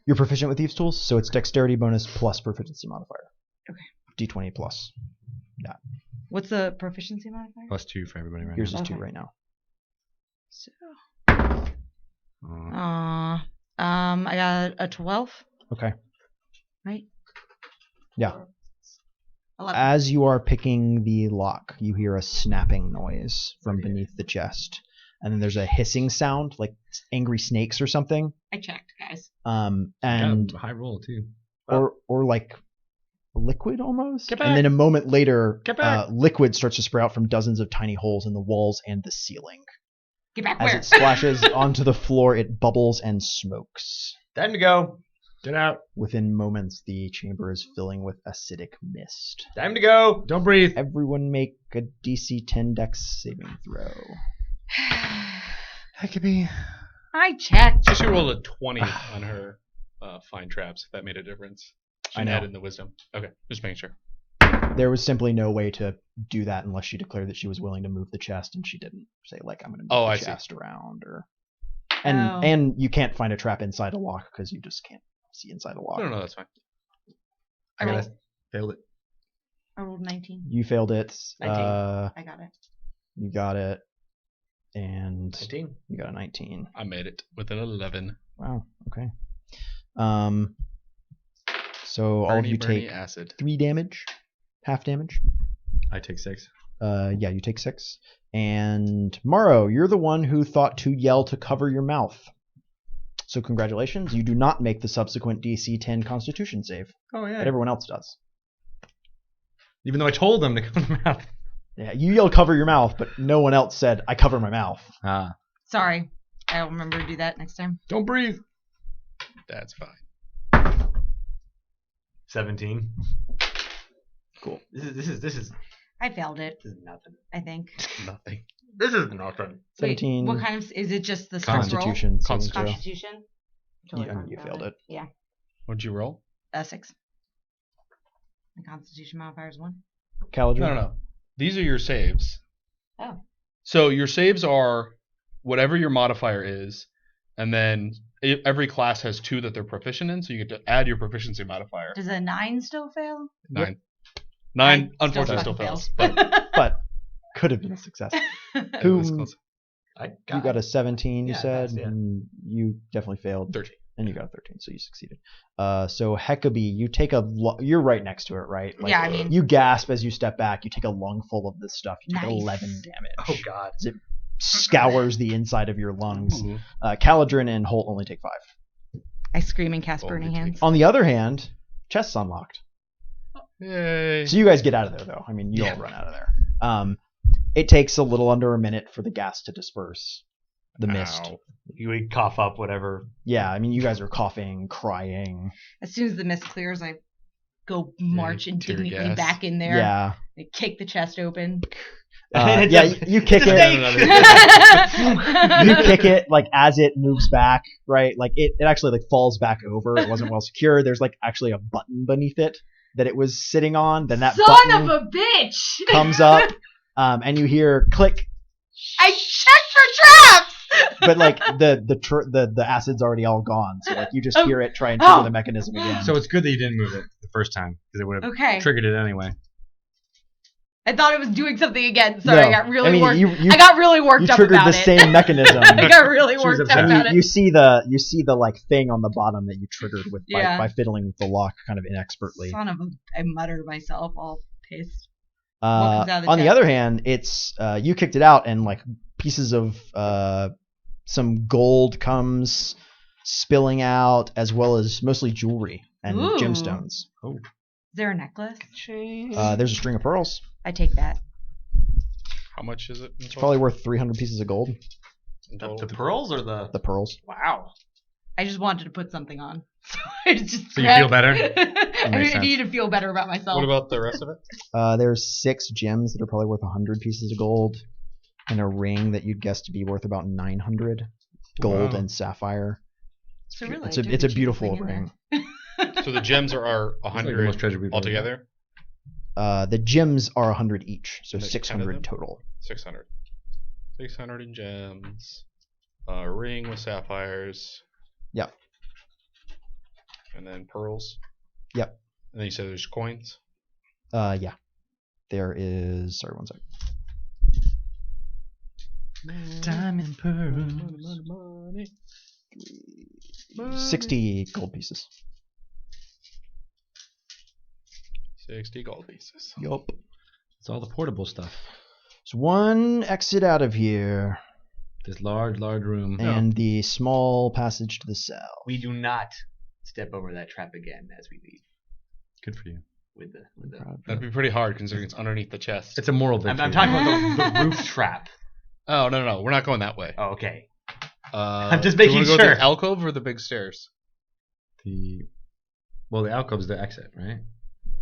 You're proficient with thieves' tools, so it's dexterity bonus plus proficiency modifier. Okay. D20 plus. Yeah. What's the proficiency modifier? +2 for everybody right Yours now. is 2 Okay. right now. So, Oh. I got a 12, Okay. right? Yeah. 11. As you are picking the lock, you hear a snapping noise from beneath the chest. And then there's a hissing sound, like angry snakes or something. I checked, guys. And Got a high roll too. or like liquid almost. Get And back. then a moment later, Get back. liquid starts to sprout from dozens of tiny holes in the walls and the ceiling. Get back As where? it splashes onto the floor, it bubbles and smokes. Time to go. Get out. Within moments, the chamber is filling with acidic mist. Time to go. Don't breathe. Everyone make a DC 10 Dex saving throw. Hekabe. I checked. So she rolled a 20 on her fine traps. If that made a difference. She I know. added in the wisdom. Okay, just making sure. There was simply no way to do that unless she declared that she was willing to move the chest, and she didn't say like I'm going to move the chest around or. And you can't find a trap inside a lock because you just can't see inside a lock. No, that's fine. I failed it. I rolled 19. You failed it. 19. I got it. You got it. And 19. you got a 19. I made it with an 11. Wow. Okay. So all of you take acid. 3 damage, half damage. I take 6. Yeah, you take 6. And Maro, you're the one who thought to yell to cover your mouth. So congratulations, you do not make the subsequent DC 10 Constitution save, Oh yeah. but everyone else does. Even though I told them to cover their mouth. Yeah, you yelled cover your mouth, but no one else said I cover my mouth. Ah. Sorry. I'll remember to do that next time. Don't breathe. That's fine. 17. Cool. This is I failed it, nothing. I think. Nothing. This is nothing. 17. Wait, what kind of... Is it just the strength roll? Constitution. saving throw. Constitution? You failed it. Yeah. What'd you roll? 6. The Constitution modifier is 1. Caledryn? No. These are your saves. Oh. So your saves are whatever your modifier is, and then every class has 2 that they're proficient in, so you get to add your proficiency modifier. Does a 9 still fail? 9. 9 unfortunately still fucking fails. But could have been a success. It Who was close. you got a 17, you Yeah, said, passed, yeah. and you definitely failed. 13. And you got a 13, so you succeeded. So Hekabe, you take you're right next to it, right? Like, Yeah, I mean... you gasp as you step back. You take a lungful of this stuff. You take Nice. 11 damage. Oh god. As it scours the inside of your lungs. Ooh. Caledryn and Hoult only take 5. I scream and cast Only burning take hands. On the other hand, chest's unlocked. Yay. So you guys get out of there, though. I mean, you all run out of there. It takes a little under a minute for the gas to disperse. The mist. Ow. You would cough up whatever. Yeah, I mean, you guys are coughing, crying. As soon as the mist clears, I go march tear indignantly gas. back in there. Yeah. I kick the chest open. Yeah, you kick it. You kick it like as it moves back, right? Like it actually like falls back over. It wasn't well secure. There's like actually a button beneath it that it was sitting on. Then that Son button of a bitch! comes up, and you hear click. I checked for traps! But like the acid's already all gone, so like you just hear it try and trigger the mechanism again. So it's good that you didn't move it the first time because it would have Okay. triggered it anyway. I thought it was doing something again. Sorry, No, I got really I mean, worked. you I got really worked up triggered about the it. same mechanism. I got really She was worked upset. up about You it. see the like thing on the bottom that you triggered with Yeah. by fiddling with the lock kind of inexpertly. Son of a... I muttered myself, all pissed. comes out of the On the chest? other hand, it's you kicked it out and like pieces of some gold comes spilling out as well as mostly jewelry and Ooh. gemstones. Is there a necklace? There's a string of pearls. I take that. How much is it? In It's probably worth 300 pieces of gold. The pearls or the? The pearls. Wow. I just wanted to put something on. So I just So you feel better? I makes sense. need to feel better about myself. What about the rest of it? There's 6 gems that are probably worth 100 pieces of gold, and a ring that you'd guess to be worth about 900 gold Wow. and sapphire. So really, It's I a took it's the a beautiful cheapest thing in ring. there. So the gems are It's like the most 100 treasure we've ever altogether? The gems are 100 each, so Like 10 of 600 them? total. 600. 600 in gems. A ring with sapphires. Yep. And then pearls. Yep. And then you said there's coins. Yeah. There is. Sorry, one sec. Diamond pearls. Money. 60 gold pieces. 60 gold pieces. Yup. It's all the portable stuff. There's one exit out of here, This large room. and the small passage to the cell. We do not step over that trap again as we leave. Good for you. With the. That'd be pretty hard considering it's underneath the chest. It's a moral victory. I'm talking about the roof trap. Oh, no. We're not going that way. Oh, okay. I'm just do you making wanna go sure. the alcove or the big stairs? The Well, the alcove's the exit, right?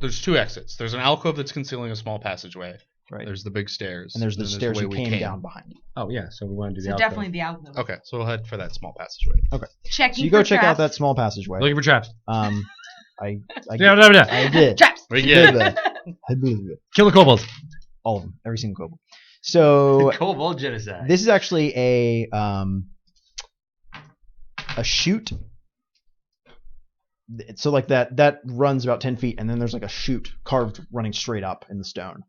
There's 2 exits. There's an alcove that's concealing a small passageway. Right. There's the big stairs. And there's the stairs way you we came down behind you. Oh yeah, so we want to do the So alcove. definitely the alcove. Okay, so we'll head for that small passageway. Checking. So you go for check out traps. that small passageway. Looking for traps. I Yeah. did. Traps. We get it. I did. Kill the kobolds. All of them. Every single kobold. So Kobold genocide. this is actually a chute. So like that runs about 10 feet, and then there's like a chute carved running straight up in the stone.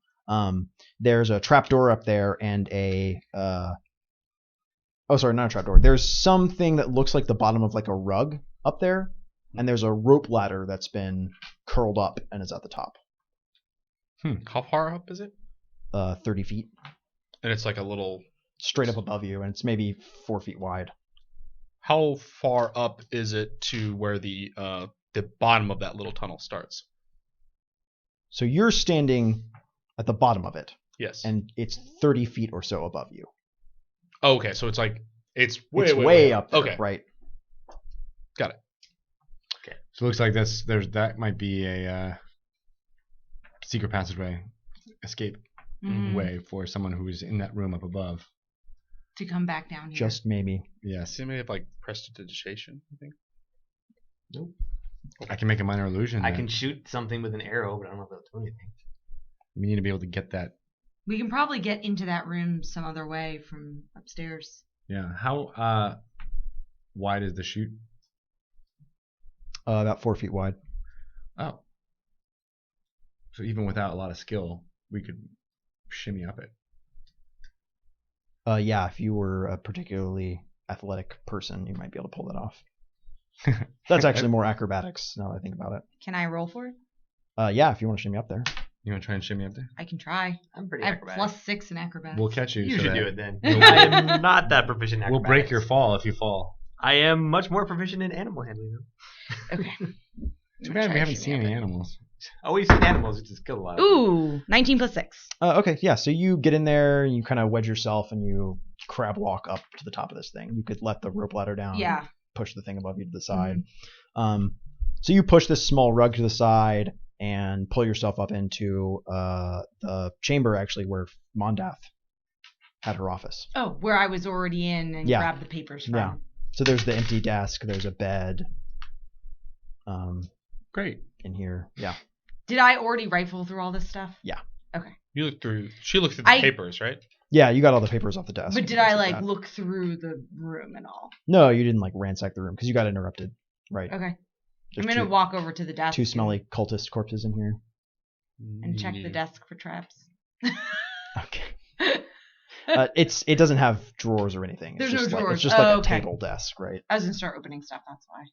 There's a trapdoor up there and not a trapdoor. There's something that looks like the bottom of like a rug up there, and there's a rope ladder that's been curled up and is at the top. How far up is it? 30 feet. And it's like a little... Straight up above you, and it's maybe 4 feet wide. How far up is it to where the bottom of that little tunnel starts? So you're standing at the bottom of it, Yes. and it's 30 feet or so above you. Oh, okay, so it's like... It's Way way up there, Okay. right? Got it. So it looks like that might be a secret passageway, escape way for someone who is in that room up above. To come back down here. Just maybe. Yes. Does anybody have like prestidigitation, I think? Nope. I can make a minor illusion. I then. can shoot something with an arrow, but I don't know if that'll do anything. We need to be able to get that. We can probably get into that room some other way from upstairs. Yeah. How wide is the chute? About 4 feet wide. Oh. So even without a lot of skill, we could shimmy up it. Yeah, if you were a particularly athletic person, you might be able to pull that off. That's actually more acrobatics now that I think about it. Can I roll for it? Yeah, if you want to shimmy up there. You want to try and shimmy up there? I can try. I'm pretty I have acrobatic. +6 in acrobatics. We'll catch you. You so should that do it then. I am not that proficient in We'll acrobatics. break your fall if you fall. I am much more proficient in animal handling, though. Okay. Too bad we haven't seen any animals. Oh, we've seen animals. We just killed a lot of them. Ooh, 19 + 6. Okay, yeah, so you get in there, and you kind of wedge yourself, and you crab walk up to the top of this thing. You could let the rope ladder down. Yeah. Push the thing above you to the side. So you push this small rug to the side and pull yourself up into the chamber, actually, where Mondath had her office. Oh, where I was already in and Yeah. grabbed the papers from. Yeah. So there's the empty desk. There's a bed. Great. In here. Yeah. Did I already rifle through all this stuff? Yeah. Okay. You looked through. She looked through the papers, right? Yeah, you got all the papers off the desk. But did I like look through the room and all? No, you didn't like ransack the room because you got interrupted. Right. Okay. There's I'm gonna walk over to the desk. two smelly cultist corpses in here. and check the desk for traps. Okay. It doesn't have drawers or anything. There's it's no just drawers. It's just like okay. a table desk, right? I was gonna start opening stuff. That's why.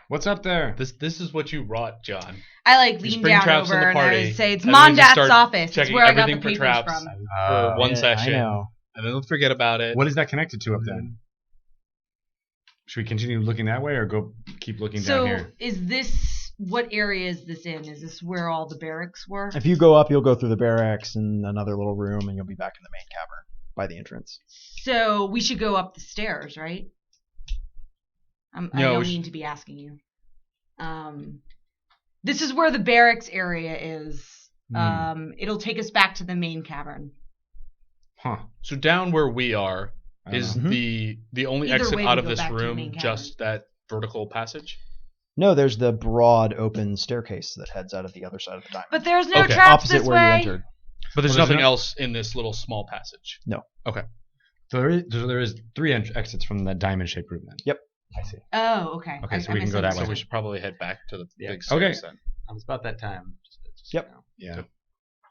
What's up there? This is what you wrought, John. I like You lean spring down traps in over the and I party, say it's and then you just Mondath's start office. It's checking where I got the everything for papers traps. from. For one session. I know. And then let's forget about it. What is that connected to up there? Should we continue looking that way or go keep looking So down here? is this what area is this in? Is this where all the barracks were? If you go up, you'll go through the barracks and another little room, and you'll be back in the main cavern by the entrance. So we should go up the stairs, right? I don't mean to be asking you. This is where the barracks area is. It'll take us back to the main cavern. Huh. So down where we are is know. the only Either exit way, out we of go this back to the room main just that vertical passage? No, there's the broad open staircase that heads out of the other side of the diamond. But there's no Okay. traps Opposite this where way. you entered. But there's Well, nothing there's no- else in this little small passage. No. Okay. So there is 3 exits from the diamond-shaped room then. Yep. I see. Oh, okay. Okay, so we can go that So way. we should probably head back to the Yeah. big stairs then. It's about that time. Just, Yep. you know. Yeah.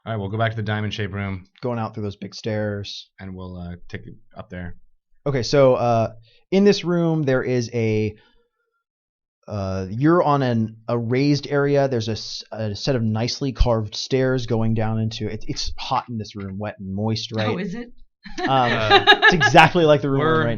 All right, we'll go back to the diamond-shaped room Going out through those big stairs. and we'll take it up there. Okay, so in this room there is you're on a raised area. There's a set of nicely carved stairs going down into it's hot in this room, wet and moist, right? Oh, is it? It's exactly like the room we're in We're- right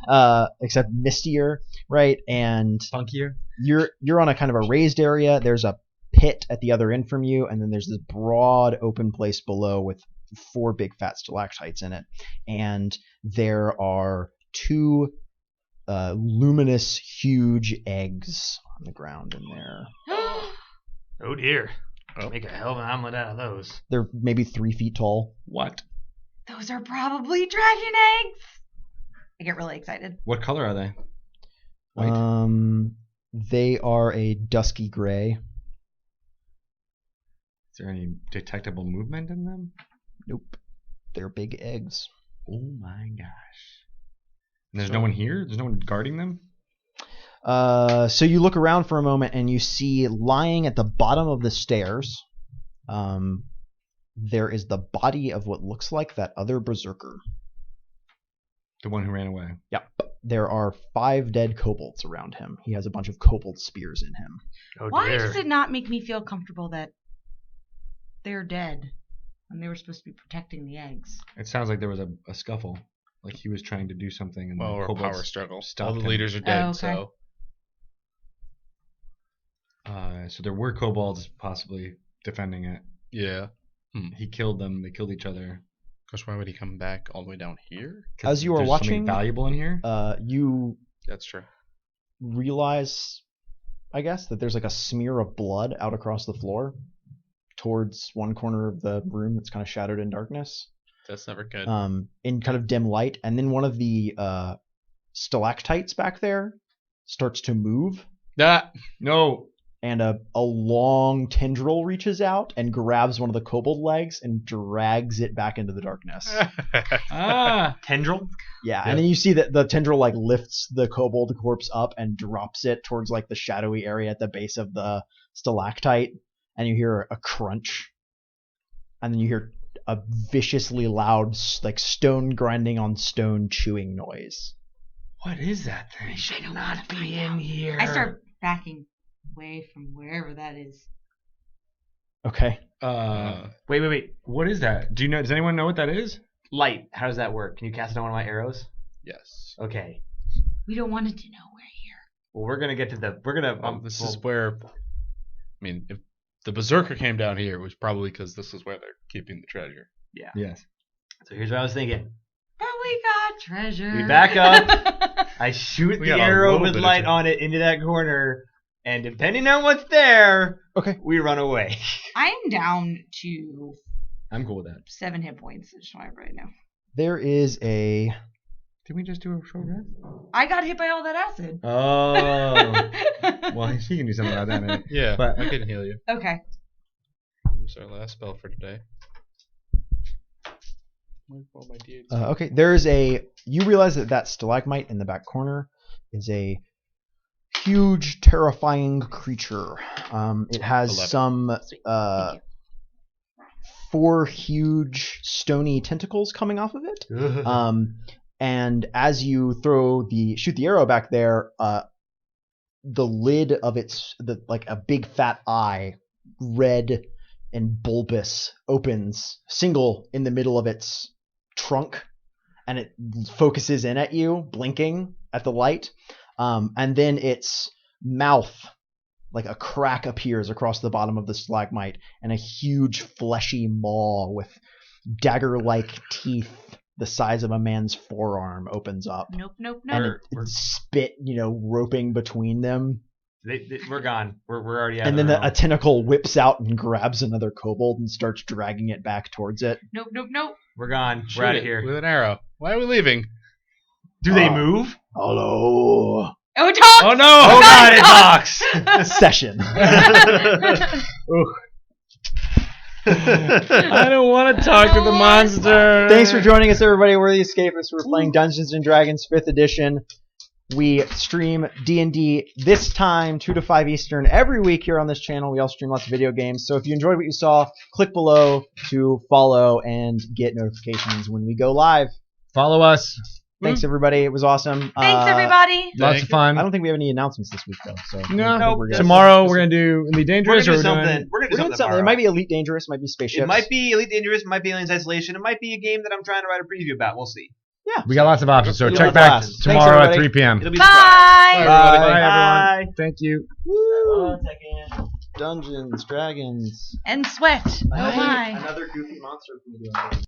now, except mistier, right? And Funkier? you're on a kind of a raised area. There's a pit at the other end from you, and then there's this broad open place below with 4 big fat stalactites in it, and there are 2 luminous, huge eggs on the ground in there. Oh dear. Oh. Make a hell of an omelet out of those. They're maybe 3 feet tall. What? Those are probably dragon eggs. I get really excited. What color are they? White. They are a dusky gray. Is there any detectable movement in them? Nope. They're big eggs. Oh my gosh. And there's no one here? There's no one guarding them? So you look around for a moment and you see lying at the bottom of the stairs, there is the body of what looks like that other berserker. The one who ran away. Yep. There are 5 dead kobolds around him. He has a bunch of kobold spears in him. Oh Why dear. does it not make me feel comfortable that they're dead when they were supposed to be protecting the eggs? It sounds like there was a scuffle. Like he was trying to do something and Well, the or a kobolds power struggle. stopped All the him. leaders are dead, Oh, okay. so So there were kobolds possibly defending it. yeah. He killed them. They killed each other. Because why would he come back all the way down here? As you are There's watching, something valuable in here. You That's true. realize, I guess, that there's like a smear of blood out across the floor towards one corner of the room that's kind of shadowed in darkness. That's never good. In kind of dim light, and then one of the stalactites back there starts to move, No. and a long tendril reaches out and grabs one of the kobold legs and drags it back into the darkness. Tendril? Yeah, and then you see that the tendril like lifts the kobold corpse up and drops it towards like the shadowy area at the base of the stalactite, and you hear a crunch, and then you hear a viciously loud like stone grinding on stone chewing noise. What is that thing? should not be in here. I start backing away from wherever that is. Okay. Wait. What is that? Do you know? Does anyone know what that is? Light. How does that work? Can you cast it on one of my arrows? Yes. Okay. We don't want it to know we're here. Well, we're gonna get to the. We're gonna. This is where. I mean, if the berserker came down here, it was probably because this is where they're keeping the treasure. Yeah. Yes. So here's what I was thinking. But we got treasure. We back up. I shoot We the got a arrow little with bit of light time. on it into that corner, and depending on what's there, Okay. we run away. I'm down to I'm cool with that. 7 hit points. I just want everybody to know. There is a. Did we just do a short rest? I got hit by all that acid. Oh. Well, he can do something about that. Maybe. Yeah, But- I can heal you. Okay. Use our last spell for today. Where's all my D8s? Okay. There is a. You realize that stalagmite in the back corner is a huge, terrifying creature. It has 11. some Thank you. 4 huge stony tentacles coming off of it. And as you shoot the arrow back there, the lid of like a big fat eye, red and bulbous, opens single in the middle of its trunk, and it focuses in at you, blinking at the light. And then its mouth, like a crack, appears across the bottom of the stalagmite, and a huge fleshy maw with dagger-like teeth the size of a man's forearm opens up. Nope. And it's spit, roping between them. We're gone. We're already out. And of then the a tentacle whips out and grabs another kobold and starts dragging it back towards it. Nope. We're gone. Shoot We're out it of here. with an arrow. Why are we leaving? Do they move? Hello. Oh, it talks! Oh no! Oh God! It talks. Session. I don't want to talk to the monster. Thanks for joining us, everybody. We're the Escapists. We're playing Dungeons & Dragons 5th edition. We stream D&D this time, 2 to 5 Eastern, every week here on this channel. We also stream lots of video games. So if you enjoyed what you saw, click below to follow and get notifications when we go live. Follow us. Thanks, everybody. It was awesome. Thanks, everybody. Lots of fun. I don't think we have any announcements this week, though. So No. I think we're good. Tomorrow we're gonna do Elite Dangerous. We're or gonna do we're doing- something. We're gonna We're do doing something. something. It tomorrow. might be Elite Dangerous. It might be Spaceships. It might be Elite Dangerous. It might be Aliens Isolation. It might be a game that I'm trying to write a preview about. We'll see. Yeah. We got lots of options. So It'll check be back fun. Thanks, tomorrow at everybody. 3 p.m. It'll be Bye. Bye, everyone. Thank you. Woo. Dungeons, Dragons. And sweat. Oh my. Another goofy monster from the